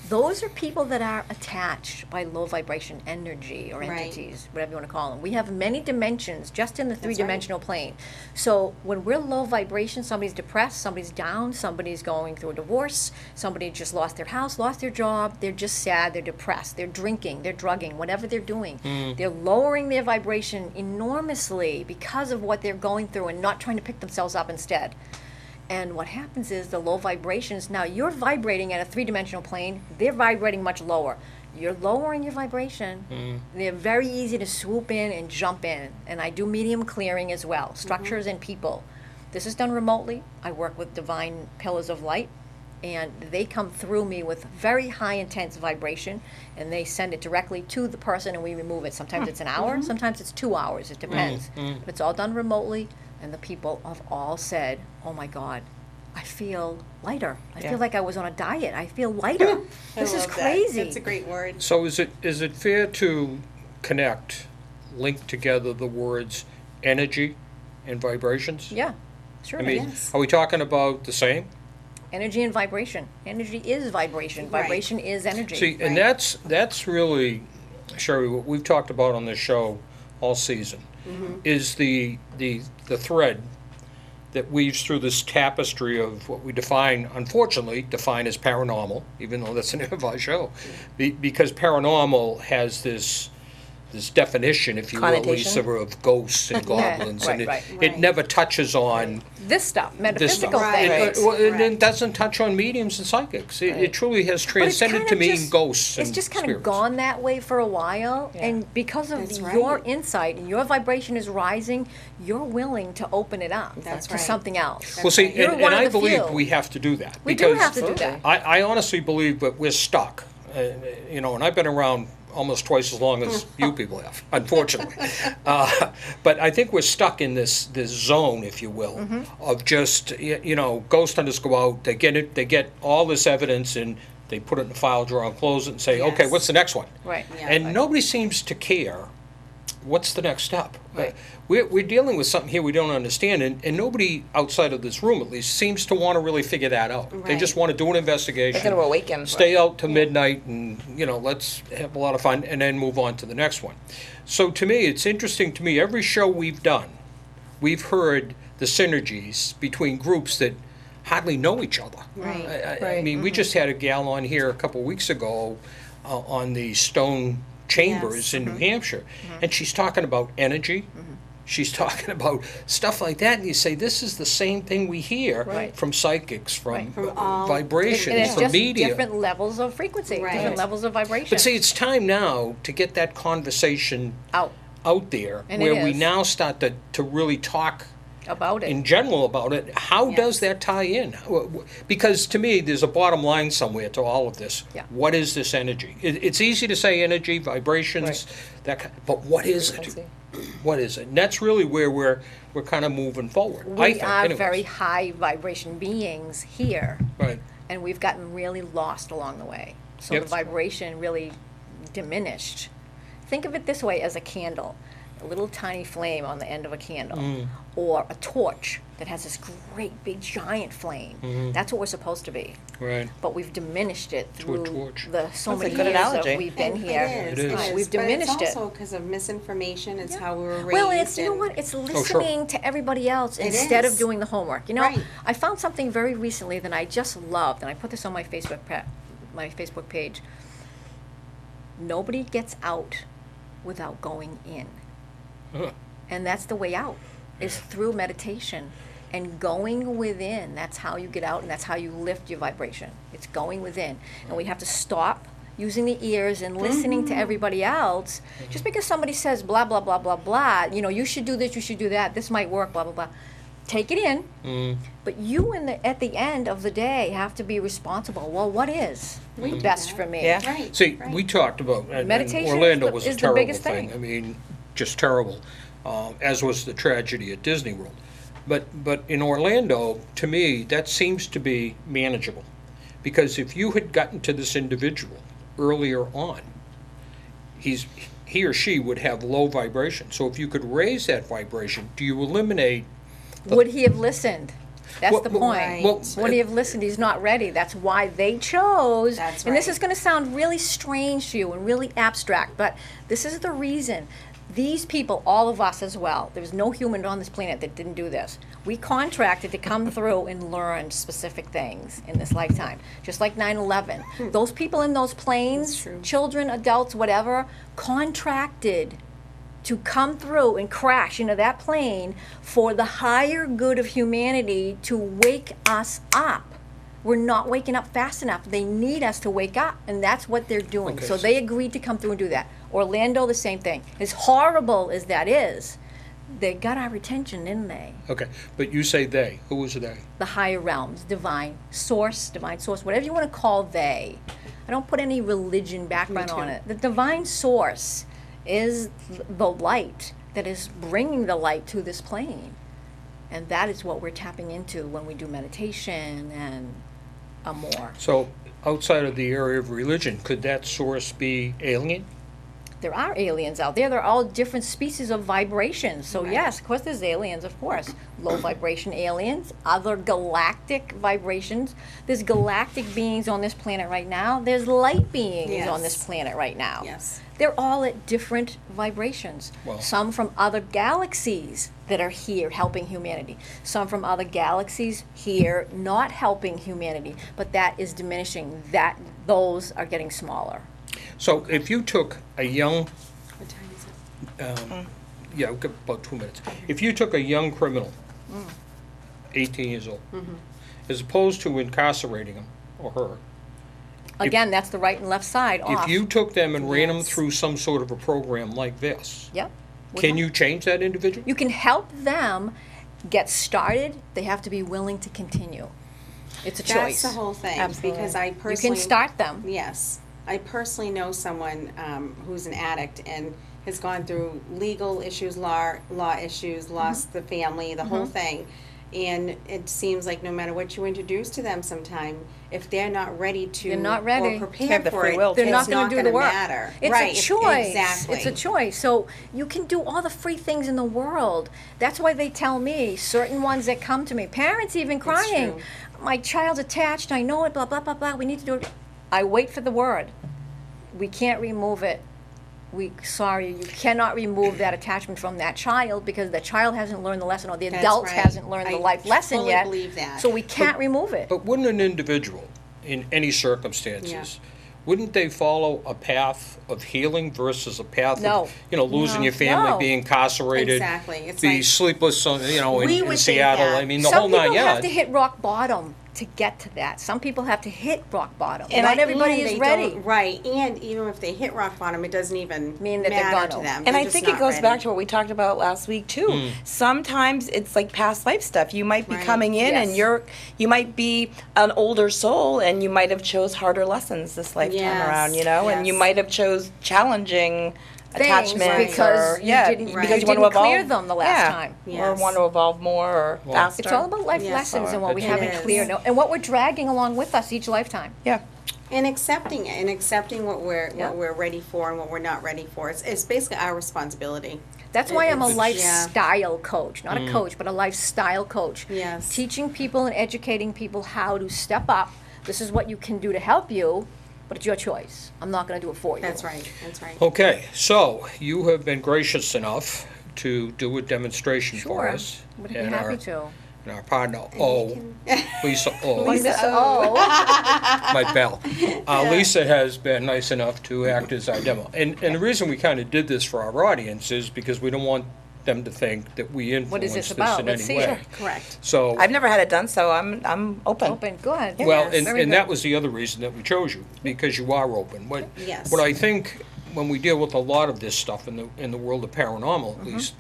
Those are people that are attached by low vibration energy or Right. entities, whatever you want to call them. We have many dimensions just in the right. three-dimensional plane. So when we're low vibration, somebody's depressed, somebody's down, somebody's going through a divorce, somebody just lost their house, lost their job, they're just sad, they're depressed, they're drinking, they're drugging, whatever they're doing. They're lowering their vibration enormously because of what they're going through and not trying to pick themselves up instead. And what happens is the low vibrations, now you're vibrating at a three-dimensional plane, they're vibrating much lower. You're lowering your vibration. They're very easy to swoop in and jump in. And I do medium clearing as well, structures and people. This is done remotely. I work with divine pillars of light, and they come through me with very high intense vibration, and they send it directly to the person and we remove it. Sometimes it's an hour, sometimes it's 2 hours, it depends. But it's all done remotely. And the people have all said, oh my God, I feel lighter. I feel like I was on a diet. I feel lighter. This is love that. crazy. That's a great word. So is it fair to link together the words energy and vibrations? Yeah, sure. I mean, Yes. are we talking about the same? Energy and vibration. Energy is vibration. Right. Vibration is energy. See, and that's really, Sherry, what we've talked about on this show all season, is the thread that weaves through this tapestry of what we unfortunately define as paranormal, even though that's the name of our show, because paranormal has this definition, if you will, Connotation? Lisa, of ghosts and goblins, right, and right. it never touches on This stuff, metaphysical Right. things. Well, and it Correct. doesn't touch on mediums and psychics. It truly has But it's transcended kinda to mean just- ghosts and It's just kind spirits. of gone that way for a while, and because of That's your right. insight and your vibration is rising, you're willing to open it up That's to right. something else. Well, see, You're and one of I the believe few. we have to do that. We do because have to do that. I honestly believe that we're stuck. And I've been around almost twice as long as you people have, unfortunately. But I think we're stuck in this zone, if you will, Mm-hmm. of just, ghost hunters go out, they get all this evidence, and they put it in a file drawer and close it and say, okay, Yes. what's the next one? Right. Yeah. And nobody seems to care what's the next step. Right. We're dealing with something here we don't understand, and nobody outside of this room, at least, seems to want to really figure that out. They just Right. want to do an investigation. They're gonna awaken. Stay out till midnight and, let's have a lot of fun, and then move on to the next one. So to me, it's interesting to me, every show we've done, we've heard the synergies between groups that hardly know each other. Right. I mean, we just had a gal on here a couple weeks ago on the stone chambers Yes. in New Hampshire, and she's talking about energy. She's talking about stuff like that, and you say, this is the same thing we hear Right. from psychics, from Right. From all vibrations, And it's from just media. different levels of frequency, Right. different levels of vibration. But see, it's time now to get that conversation out. out there, And it where we is. now start to really talk About it. in general about it, how does that tie in? Because to me, there's a bottom line somewhere to all of this. Yeah. What is this energy? It's easy to say energy, vibrations, but what is it? What is it? And that's really where we're kind of moving forward. I We think, are anyways. very high vibration beings here, Right. and we've gotten really lost along the way. So Yep. the vibration really diminished. Think of it this way as a candle, a little tiny flame on the end of a candle, or a torch that has this great big giant flame. That's what we're supposed to be. Right. But we've diminished it To a through torch. the so That's a many good years analogy. that we've been And here. It is. Right, we've But diminished it's it. also because of misinformation. It's how we were raised. Well, it's, you know and- what, it's sure. listening to everybody else It instead of is. doing the homework. You know, Right. I found something very recently that I just loved, and I put this on my Facebook page. Nobody gets out without going in. Huh. And that's the way out, is through meditation and going within. That's how you get out, and that's how you lift your vibration. It's going within. And we have to stop using the ears and listening to everybody else. Just because somebody says blah, blah, blah, blah, blah, you know, you should do this, you should do that, this might work, blah, blah, blah. Take it in, but you at the end of the day have to be responsible. Well, what is best for me? Yeah. Right. See, right. we talked about, and Meditation Orlando is the- was a is the terrible biggest thing. thing. I mean, just terrible, as was the tragedy at Disney World. But in Orlando, to me, that seems to be manageable. Because if you had gotten to this individual earlier on, he or she would have low vibration. So if you could raise that vibration, do you eliminate? Would he have listened? That's Well, the well, point. right. well, Would he have listened? He's not ready. That's why they chose. That's And this right. is going to sound really strange to you and really abstract, but this is the reason. These people, all of us as well, there's no human on this planet that didn't do this. We contracted to come through and learn specific things in this lifetime, just like 9/11. Those people in those planes, true. children, adults, whatever, contracted to come through and crash into that plane for the higher good of humanity to wake us up. We're not waking up fast enough. They need us to wake up, and that's what they're doing. Okay, So so- they agreed to come through and do that. Orlando, the same thing. As horrible as that is, they got our attention, didn't they? Okay, but you say they. Who was they? The higher realms, divine source, whatever you want to call they. I don't put any religion background on too. it. The divine source is the light that is bringing the light to this plane. And that is what we're tapping into when we do meditation and more. So outside of the area of religion, could that source be alien? There are aliens out there. They're all different species of vibrations. So yes, of course there's aliens, of course. Low vibration aliens, other galactic vibrations. There's galactic beings on this planet right now. There's light beings on this Yes. planet right now. Yes. They're all at different vibrations. Well- Some from other galaxies that are here helping humanity. Some from other galaxies here not helping humanity. But that is diminishing. Those are getting smaller. So if you took a young, What time is it? yeah, we've got about 2 minutes. If you took a young criminal, 18 years old, as opposed to incarcerating him or her, Again, that's the right and left side off. if you took them and ran them Yes. through some sort of a program like this, Yep. can you change that individual? You can help them get started. They have to be willing to continue. It's a choice. That's the whole thing. Absolutely. Because I You personally. can start them. Yes. I personally know someone who's an addict and has gone through legal issues, law issues, lost the family, the whole thing. And it seems like no matter what you introduce to them sometime, if they're not ready to They're not ready. or prepared Have the for free it, will, They're too. not it's going not to do going the to work. matter. It's right. a choice. Exactly. It's a choice. So you can do all the free things in the world. That's why they tell me, certain ones that come to me, parents even crying, true. my child's attached, I know it, blah, blah, blah, blah, we need to do it. I wait for the word. We can't remove it. Sorry, you cannot remove that attachment from that child because the child hasn't learned the lesson or the That's adult right. hasn't learned the I life lesson fully yet. believe that. So we can't remove it. But wouldn't an individual, in any circumstances, wouldn't they follow a path of healing versus a path No. of, losing your family, No. being incarcerated, Exactly. It's be like- sleepless, We in would think Seattle? that. I mean, the Some whole nine people have yards. to hit rock bottom to get to that. Some people have to hit rock bottom. And Not everybody And is they ready. don't- Right, and even if they hit rock bottom, it doesn't even Mean that they're matter gonna. to them. And They're I just think it not goes ready. back to what we talked about last week too. Sometimes it's like past life stuff. You might be Right. coming in and Yes. you might be an older soul and you might have chose harder lessons this lifetime Yes, around, you know, and you yes. might have chose challenging Things attachments because or you didn't- Right. because you you want to didn't evolve. clear them the last time. Or Yes. want to evolve more or faster. It's all about life Yes. lessons and what we It haven't is. cleared and what we're dragging along with us each lifetime. Yeah. And accepting it, and accepting what we're Yeah. what we're ready for and what we're not ready for. It's basically our responsibility. That's why I'm a It's- lifestyle coach, not a coach, but a lifestyle coach. Yes. Teaching people and educating people how to step up. This is what you can do to help you, but it's your choice. I'm not going to do it for you. That's right. That's right. Okay, so you have been gracious enough to do a demonstration for Sure. us. Would be and happy our, to. and our partner, Lisa O. Oh, My pal. Lisa has been nice enough to act as our demo. And the reason we kind of did this for our audience is because we don't want them to think that we What is influenced this this about? in Let's any see. way. Correct. So, I've never had it done, so I'm open. open. Good. well, Yes. and, Very and good. that was the other reason that we chose you, because you are open. Yes. What I think, when we deal with a lot of this stuff in the world of paranormal, Mm-hmm. at least,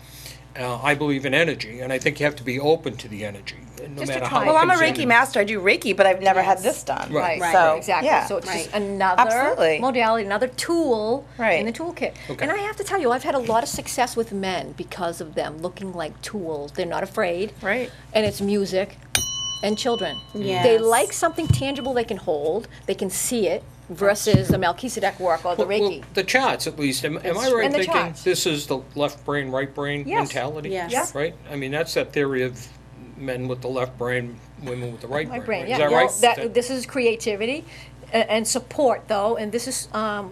I believe in energy, and I think you have to be open to the energy, no Just to matter try how it. it Well, I'm a comes in Reiki and- master. I do Reiki, but I've never had Yes. this done. Right. Right, So, exactly. yeah. So it's just Right. another Absolutely. modality, another tool Right. in the toolkit. Okay. And I have to tell you, I've had a lot of success with men because of them looking like tools. They're not afraid. Right. And it's music and children. They Yes. like something tangible they can hold, they can see it, versus the Melchizedek work or the Well, Reiki. the charts, at least, am I It's- right and the thinking charts. this is the left brain, right brain Yes. mentality? Yes. Yeah. Right? I mean, that's that theory of men with the left brain, women with the right My brain. brain, right? yeah. Is that Well, right? this is creativity and support, though, and this is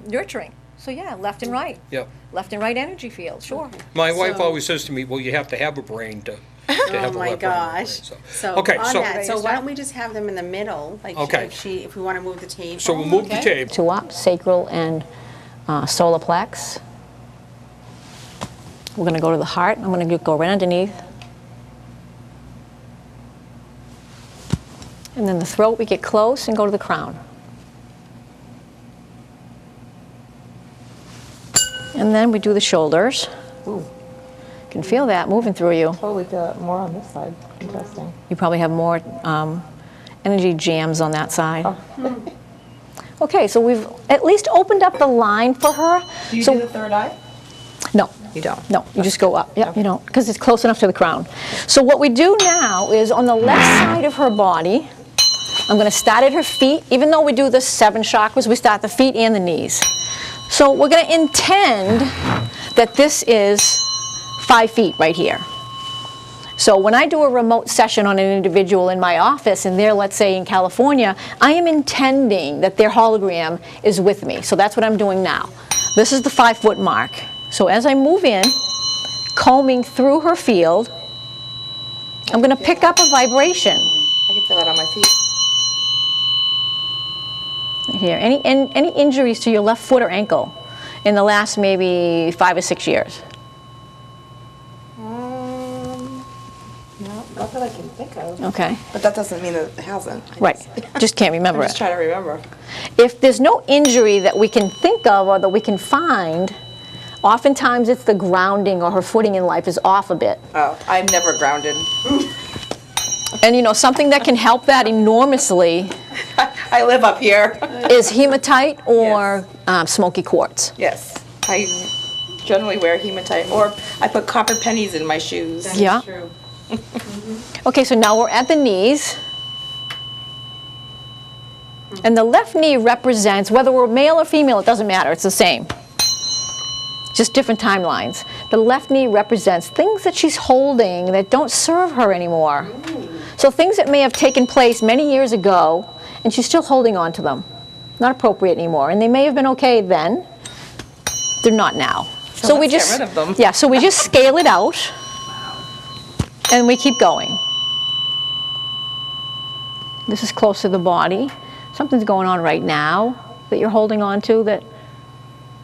nurturing. So yeah, left and right. Yep. Left and right energy fields, sure. My wife So- always says to me, well, you have to have a brain to have Oh a my left brain. right gosh. brain. So Okay, on so, that, so Ready to why start? don't we just have them in the middle? Like Okay. if we want to move the table. so we'll move the table. Two up, sacral and solar plex. We're going to go to the heart. I'm going to go right underneath. And then the throat, we get close and go to the crown. And then we do the shoulders. You can feel that moving through you. Totally feel it more on this side. Interesting. You probably have more energy jams on that side. Okay, so we've at least opened up the line for her. Do you So- do the third eye? No. You don't. No, you just go up. Yep, you don't, because it's close enough to the crown. So what we do now is on the left side of her body, I'm going to start at her feet. Even though we do the 7 chakras, we start the feet and the knees. So we're going to intend that this is 5 feet right here. So when I do a remote session on an individual in my office, and they're, let's say, in California, I am intending that their hologram is with me. So that's what I'm doing now. This is the 5-foot mark. So as I move in, combing through her field, I'm going to pick up a vibration. I can feel that on my feet. Here, any injuries to your left foot or ankle in the last maybe 5 or 6 years? No, not that I can think of. Okay, But that doesn't mean that it hasn't. right. Just can't remember I'm just it. trying to remember. If there's no injury that we can think of or that we can find, oftentimes it's the grounding or her footing in life is off a bit. Oh, I'm never grounded. And you know, something that can help that enormously I live up here. is hematite or smoky quartz. Yes. I generally wear hematite, or I put copper pennies in my shoes. Yeah. True. Okay, so now we're at the knees. And the left knee represents, whether we're male or female, it doesn't matter, it's the same. Just different timelines. The left knee represents things that she's holding that don't serve her anymore. So things that may have taken place many years ago, and she's still holding on to them. Not appropriate anymore. And they may have been okay then, they're not now. So we let's get just, rid of them. yeah, so we just scale it out, and we keep going. This is close to the body. Something's going on right now that you're holding on to that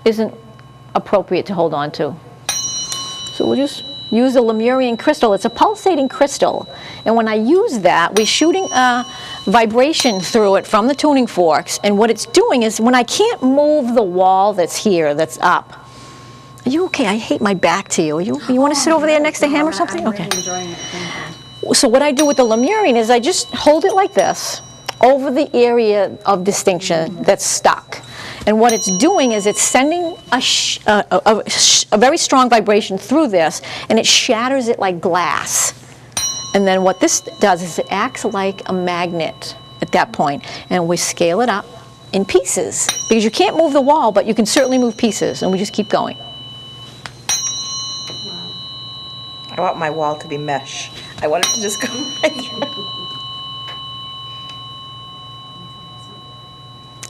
isn't appropriate to hold on to. So we'll just use the Lemurian crystal. It's a pulsating crystal. And when I use that, we're shooting a vibration through it from the tuning forks, and what it's doing is when I can't move the wall that's here, that's up. Are you okay? I hate my back to you. You want to sit over there next to him or something? Okay. So what I do with the Lemurian is I just hold it like this over the area of distinction that's stuck. And what it's doing is it's sending a very strong vibration through this, and it shatters it like glass. And then what this does is it acts like a magnet at that point, and we scale it up in pieces. Because you can't move the wall, but you can certainly move pieces, and we just keep going. I want my wall to be mesh. I want it to just go right through.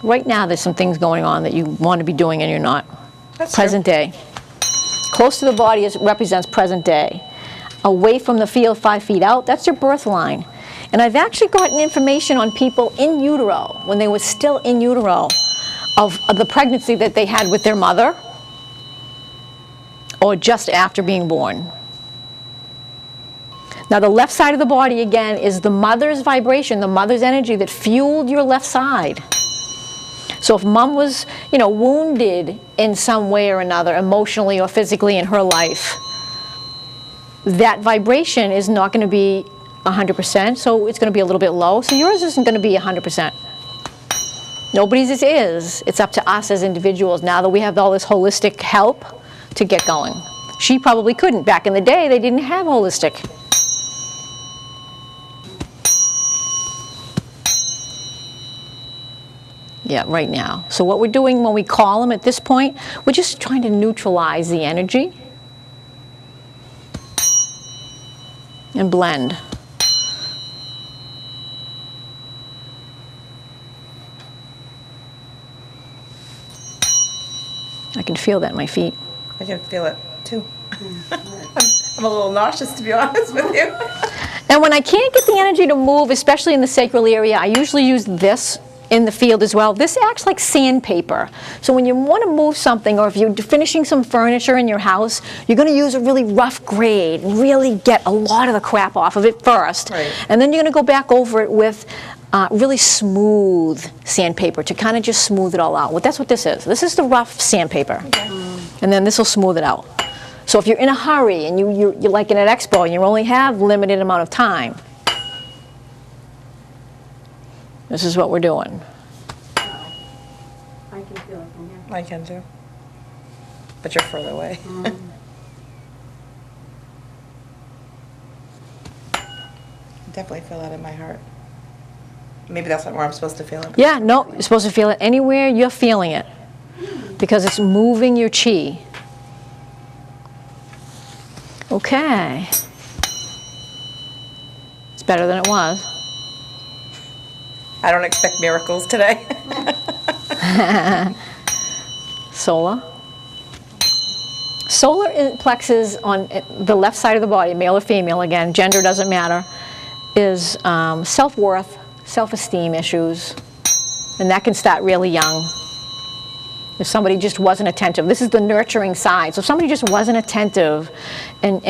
Right now, there's some things going on that you want to be doing and you're not. That's Present day. Close to the body represents present day. Away from the field, 5 feet out, that's your birth line. And I've actually gotten information on people in utero, when they were still in utero, of the pregnancy that they had with their mother, or just after being born. Now the left side of the body, again, is the mother's vibration, the mother's energy that fueled your left side. So if mom was, wounded in some way or another, emotionally or physically in her life, that vibration is not going to be 100%, so it's going to be a little bit low. So yours isn't going to be 100%. Nobody's is. It's up to us as individuals now that we have all this holistic help to get going. She probably couldn't. Back in the day, they didn't have holistic. Yeah, right now. So what we're doing when we call them at this point, we're just trying to neutralize the energy and blend. I can feel that in my feet. I can feel it too. I'm a little nauseous, to be honest with you. And when I can't get the energy to move, especially in the sacral area, I usually use this in the field as well. This acts like sandpaper. So when you want to move something, or if you're finishing some furniture in your house, you're going to use a really rough grade and really get a lot of the crap off of it first. Right. And then you're going to go back over it with really smooth sandpaper to kind of just smooth it all out. Well, that's what this is. This is the rough sandpaper. Okay. And then this will smooth it out. So if you're in a hurry and you're like in an expo and you only have limited amount of time, this is what we're doing. I can feel it from here. I can too. But you're further away. Definitely feel that in my heart. Maybe that's not where I'm supposed to feel it. Yeah, no, you're supposed to feel it anywhere you're feeling it, because it's moving your chi. Okay. It's better than it was. I don't expect miracles today. Solar. Solar plexus on the left side of the body, male or female, again, gender doesn't matter, is self-worth, self-esteem issues, and that can start really young. If somebody just wasn't attentive, this is the nurturing side. So if somebody just wasn't attentive and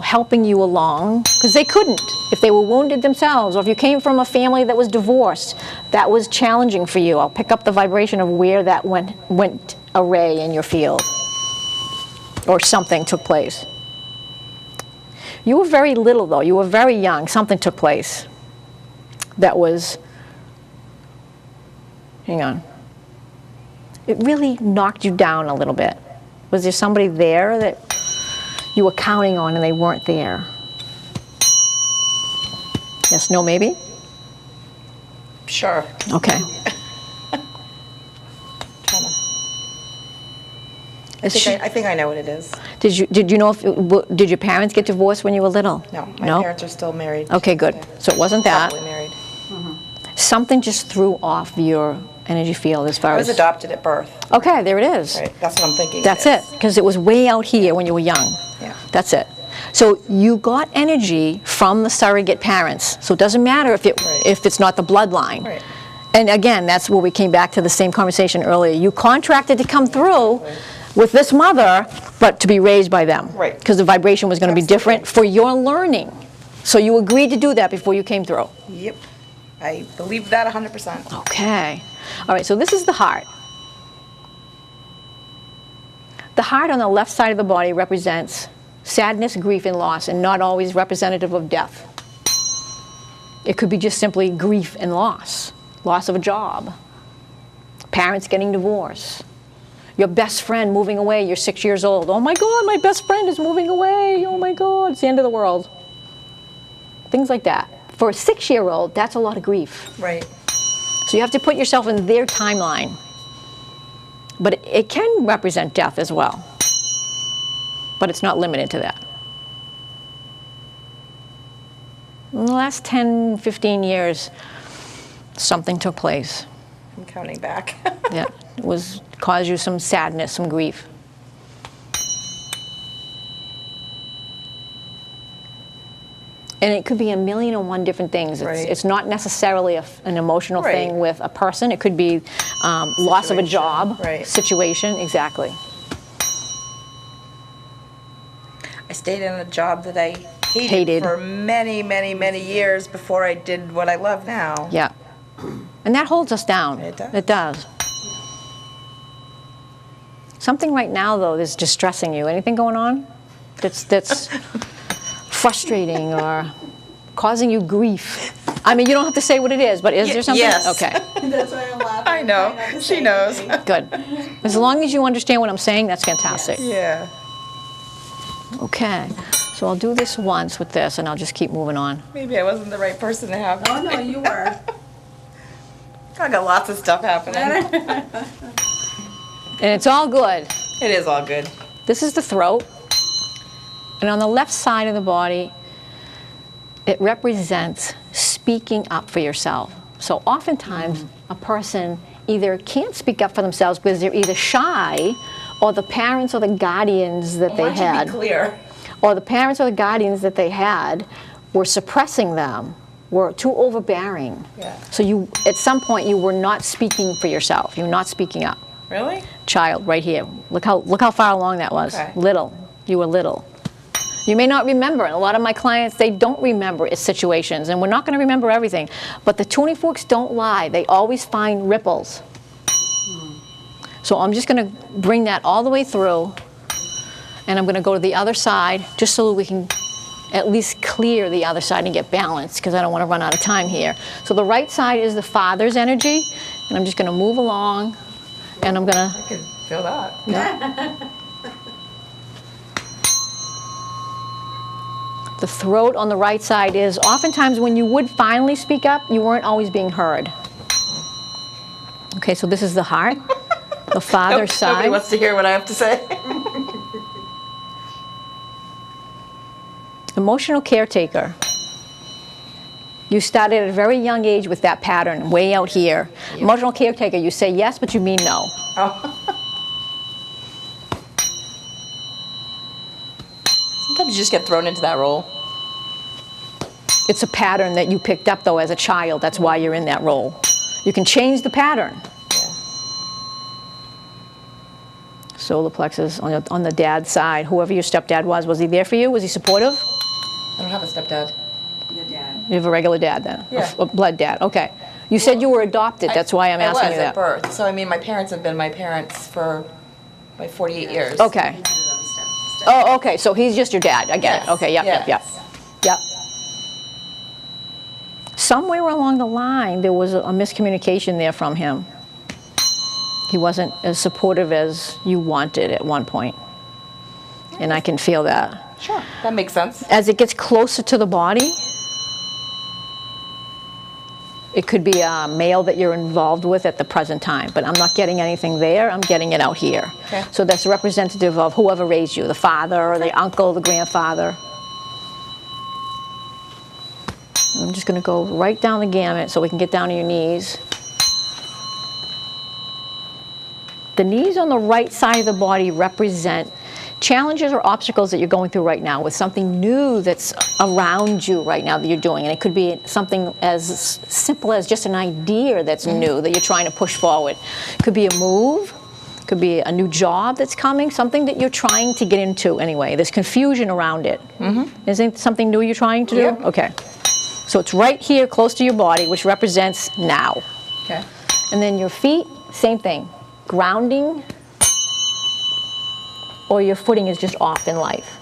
helping you along, because they couldn't if they were wounded themselves, or if you came from a family that was divorced, that was challenging for you. I'll pick up the vibration of where that went array in your field, or something took place. You were very little though, you were very young, something took place that was, hang on. It really knocked you down a little bit. Was there somebody there that you were counting on and they weren't there? Yes, no, maybe? Sure. Okay. I think I know what it is. Did you know did your parents get divorced when you were little? No, my parents are still married. Okay, good. So it wasn't that. Happily married. Something just threw off your energy field as far I as... was adopted at birth. Okay, there it is. Right, that's what I'm thinking. That's it, because it was way out here when you were young. Yeah. That's it. So you got energy from the surrogate parents. So it doesn't matter if it's not the bloodline. Right. And again, that's where we came back to the same conversation earlier. You contracted to come through with this mother, but to be raised by them. Right. Because the vibration was going to be different for your learning. So you agreed to do that before you came through. Yep. I believe that 100%. Okay. All right, so this is the heart. The heart on the left side of the body represents sadness, grief, and loss, and not always representative of death. It could be just simply grief and loss. Loss of a job. Parents getting divorced. Your best friend moving away, you're 6 years old. Oh my God, my best friend is moving away. Oh my God, it's the end of the world. Things like that. For a 6-year-old, that's a lot of grief. Right. So you have to put yourself in their timeline. But it can represent death as well. But it's not limited to that. In the last 10, 15 years, something took place. I'm counting back. Yeah, it caused you some sadness, some grief. And it could be 1,000,001 different things. Right. It's not necessarily an emotional Right. thing with a person. It could be loss of a job, Right. situation, exactly. I stayed in a job that I hated, Hated. for many, many, many years before I did what I love now. Yeah. And that holds us down. It does. It does. Something right now, though, is distressing you. Anything going on that's frustrating or causing you grief? I mean, you don't have to say what it is, but is there something? Yes. Okay, That's why I'm laughing. I know. She knows. good. As long as you understand what I'm saying, that's fantastic. Yeah. Okay, so I'll do this once with this, and I'll just keep moving on. Maybe I wasn't the right person to have. Oh, no, you were. I got lots of stuff happening. And it's all good. It is all good. This is the throat. And on the left side of the body, it represents speaking up for yourself. So oftentimes, a person either can't speak up for themselves because they're either shy, or the parents or the guardians that they Why don't you had, be clear? or the parents or the guardians that they had were suppressing them, were too overbearing. Yeah. So you, at some point, you were not speaking for yourself. You were not speaking up. Really? Child, right here. Look how far along that was. Okay. Little. You were little. You may not remember. A lot of my clients, they don't remember situations, and we're not going to remember everything. But the tuning forks don't lie. They always find ripples. So I'm just going to bring that all the way through, and I'm going to go to the other side, just so we can at least clear the other side and get balanced, because I don't want to run out of time here. So the right side is the father's energy, and I'm just going to move along, and I'm going to... I could feel that. The throat on the right side is oftentimes when you would finally speak up, you weren't always being heard. Okay, so this is the heart, the father's side. Nobody wants to hear what I have to say. Emotional caretaker. You started at a very young age with that pattern, way out here. Yeah. Emotional caretaker, you say yes, but you mean no. Oh. Sometimes you just get thrown into that role. It's a pattern that you picked up, though, as a child. That's why you're in that role. You can change the pattern. Yeah. Solar plexus on the dad's side. Whoever your stepdad was he there for you? Was he supportive? I don't have a stepdad. Your dad. You have a regular dad then? Yeah. A blood dad, okay. You said you were adopted, that's why I'm asking you I was that. at birth. So, I mean, my parents have been my parents for like 48 years. Okay. Oh, okay, so he's just your dad, I get it. Yes. Okay, yep, Yes. yep, yep. Somewhere along the line, there was a miscommunication there from him. He wasn't as supportive as you wanted at one point. And I can feel that. Sure, that makes sense. As it gets closer to the body, it could be a male that you're involved with at the present time, but I'm not getting anything there, I'm getting it out here. Okay. So that's representative of whoever raised you, the father or the uncle, the grandfather. I'm just going to go right down the gamut so we can get down to your knees. The knees on the right side of the body represent challenges or obstacles that you're going through right now with something new that's around you right now that you're doing. And it could be something as simple as just an idea that's new that you're trying to push forward. It could be a move. It could be a new job that's coming, something that you're trying to get into anyway. There's confusion around it. Mm-hmm. Isn't it something new you're trying to do? Yep. Okay. So it's right here, close to your body, which represents now. Okay. And then your feet, same thing. Grounding, or your footing is just off in life.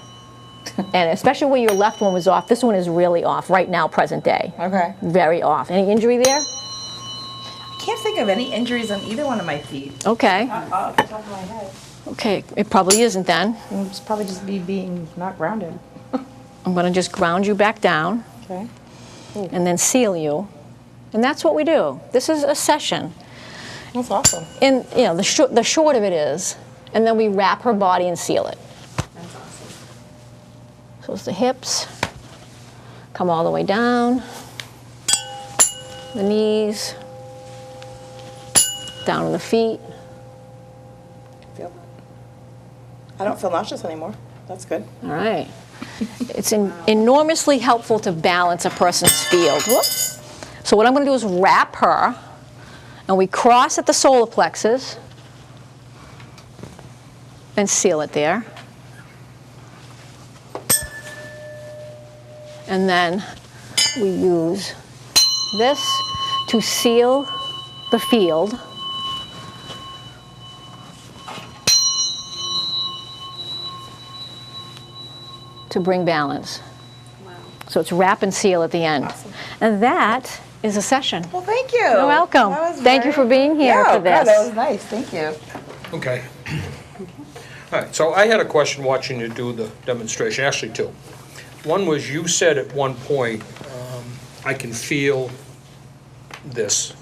And especially where your left one was off, this one is really off right now, present day. Okay. Very off. Any injury there? I can't think of any injuries on either one of my feet. Okay. Off the top of my head. Okay, it probably isn't then. It's probably just being not grounded. I'm going to just ground you back down Okay. and then seal you. And that's what we do. This is a session. That's awesome. And you know, the short of it is, and then we wrap her body and seal it. That's awesome. So it's the hips, come all the way down, the knees, down to the feet. I don't feel nauseous anymore. That's good. All right. It's enormously helpful to balance a person's field. Whoops. So what I'm going to do is wrap her, and we cross at the solar plexus and seal it there. And then we use this to seal the field. To bring balance. Wow. So it's wrap and seal at the end. Awesome. And that is a session. Well, thank you. You're welcome. That was Thank you for being here for Yeah, this. that was nice. Thank you. Okay. All right, so I had a question watching you do the demonstration, actually two. One was, you said at one point, I can feel this.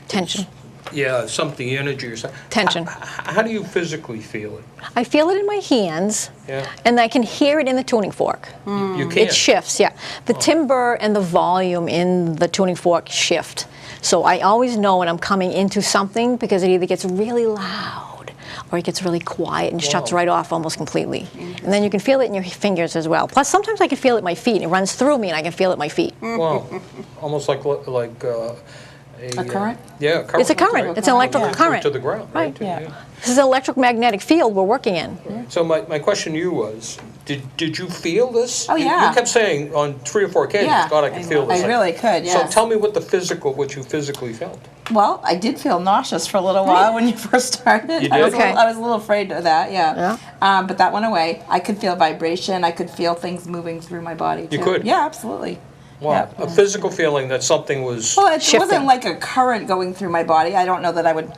Tension. Yeah, something, energy or something. Tension. How do you physically feel it? I feel it in my hands, Yeah. and I can hear it in the tuning fork. You can. It shifts, yeah. The timbre and the volume in the tuning fork shift. So I always know when I'm coming into something, because it either gets really loud or it gets really quiet and shuts Wow. right off almost completely. And then you can feel it in your fingers as well. Plus, sometimes I can feel it at my feet. It runs through me, and I can feel it at my feet. Wow, almost like A current? Yeah, a current. It's a current. It's an electrical current. To the ground, right? Right. Yeah. This is an electromagnetic field we're working in. So my question to you was, did you feel this? Oh, yeah. You kept saying on 3 or 4 occasions, Yeah. God, I can feel this. I really could, So yes. tell me what you physically felt. Well, I did feel nauseous for a little while when you first started. You I was, did? Okay. I was a little afraid of that, yeah. But that went away. I could feel vibration. I could feel things moving through my body, too. You could? Yeah, absolutely. Wow, Yeah. a physical feeling that something was, Well, it Shifting. wasn't like a current going through my body. I don't know that I would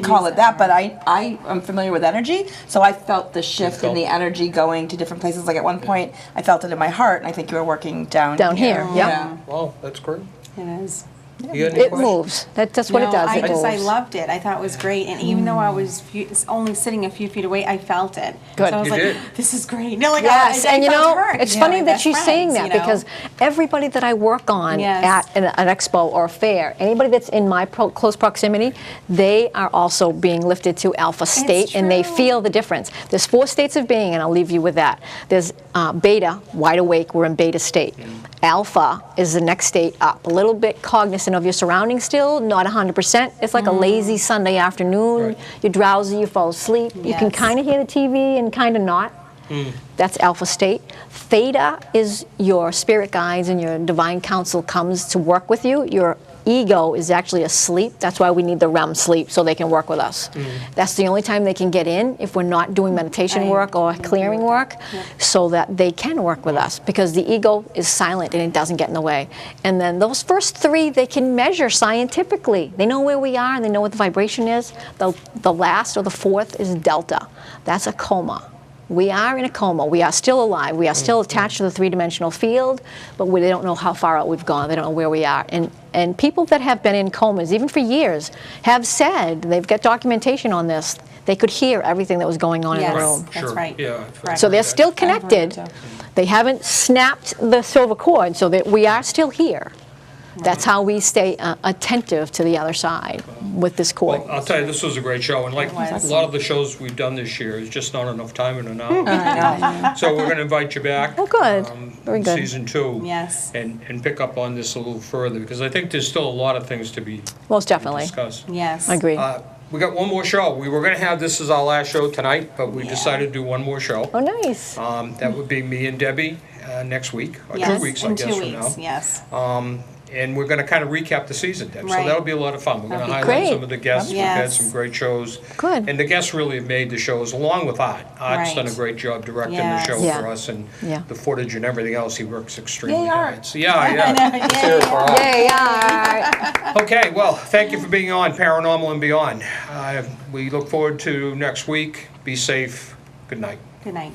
call it that, but I am familiar with energy, so I felt the shift in felt the energy going to different places. Like at one point, I felt it in my heart, and I think you were working down here, yep. Yeah. wow, that's great. It is. You got any It questions? moves. That's what it does. I It moves. I loved it. I thought it was great. And even though I was only sitting a few feet away, I felt it. Good. So I was You like, did. this is great. No, like, Yes, I and you felt know, hurt. it's You funny my that best she's saying friends, that you know? because everybody that I work on Yes. at an expo or a fair, anybody that's in my close proximity, they are also being lifted to alpha state, and they true. feel the difference. There's 4 states of being, and I'll leave you with that. There's beta, wide awake, we're in beta state. Alpha is the next state up, a little bit cognizant of your surroundings still, not 100%. It's like a lazy Sunday afternoon. Right. You're drowsy, you fall asleep. You can Yes. kind of hear the TV and kind of not. That's alpha state. Theta is your spirit guides and your divine counsel comes to work with you. Your ego is actually asleep. That's why we need the REM sleep so they can work with us. That's the only time they can get in if we're not doing meditation work or clearing work, so that they can work with us, because the ego is silent and it doesn't get in the way. And then those first 3 they can measure scientifically. They know where we are and they know what the vibration is. The last or the 4th is delta. That's a coma. We are in a coma. We are still alive. We are still attached to the 3-dimensional field, but they don't know how far out we've gone. They don't know where we are. And people that have been in comas, even for years, have said, they've got documentation on this, they could hear everything that was going on in Yes. the room. That's Sure. right. Yeah. Correct. So they're still heard connected. that. They haven't snapped the silver cord, so that we are still here. That's how we stay attentive to the other side with this cord. Well, I'll tell you, this was a great show, and like was. a lot of the shows we've done this year, is just not enough time in an hour. I know. So we're going to invite you back. Oh, good. Very in good. Season 2. Yes. And pick up on this a little further, because I think there's still a lot of things to be Most definitely. discussed. Yes. I agree. We got one more show. We were going to have this as our last show tonight, but we decided to do one more show. Oh, nice. That would be me and Debbie next week, or Yes, 2 weeks, I in guess, 2 from now. weeks, yes. And we're gonna kind of recap the season, Deb, so Right. that'll be a lot of fun. We're gonna That'll be highlight great. some of the guests, we've had Yes. some great shows. Good. And the guests really have made the shows, along with Art. Art's done a Right. great job directing the Yes. show Yeah. for us, and Yeah. the footage and everything else, he works extremely Yay, hard. Art. So, yeah. Let's hear it for Art. Yay, Art. Okay, well, thank you for being on Paranormal and Beyond. We look forward to next week. Be safe. Good night. Good night.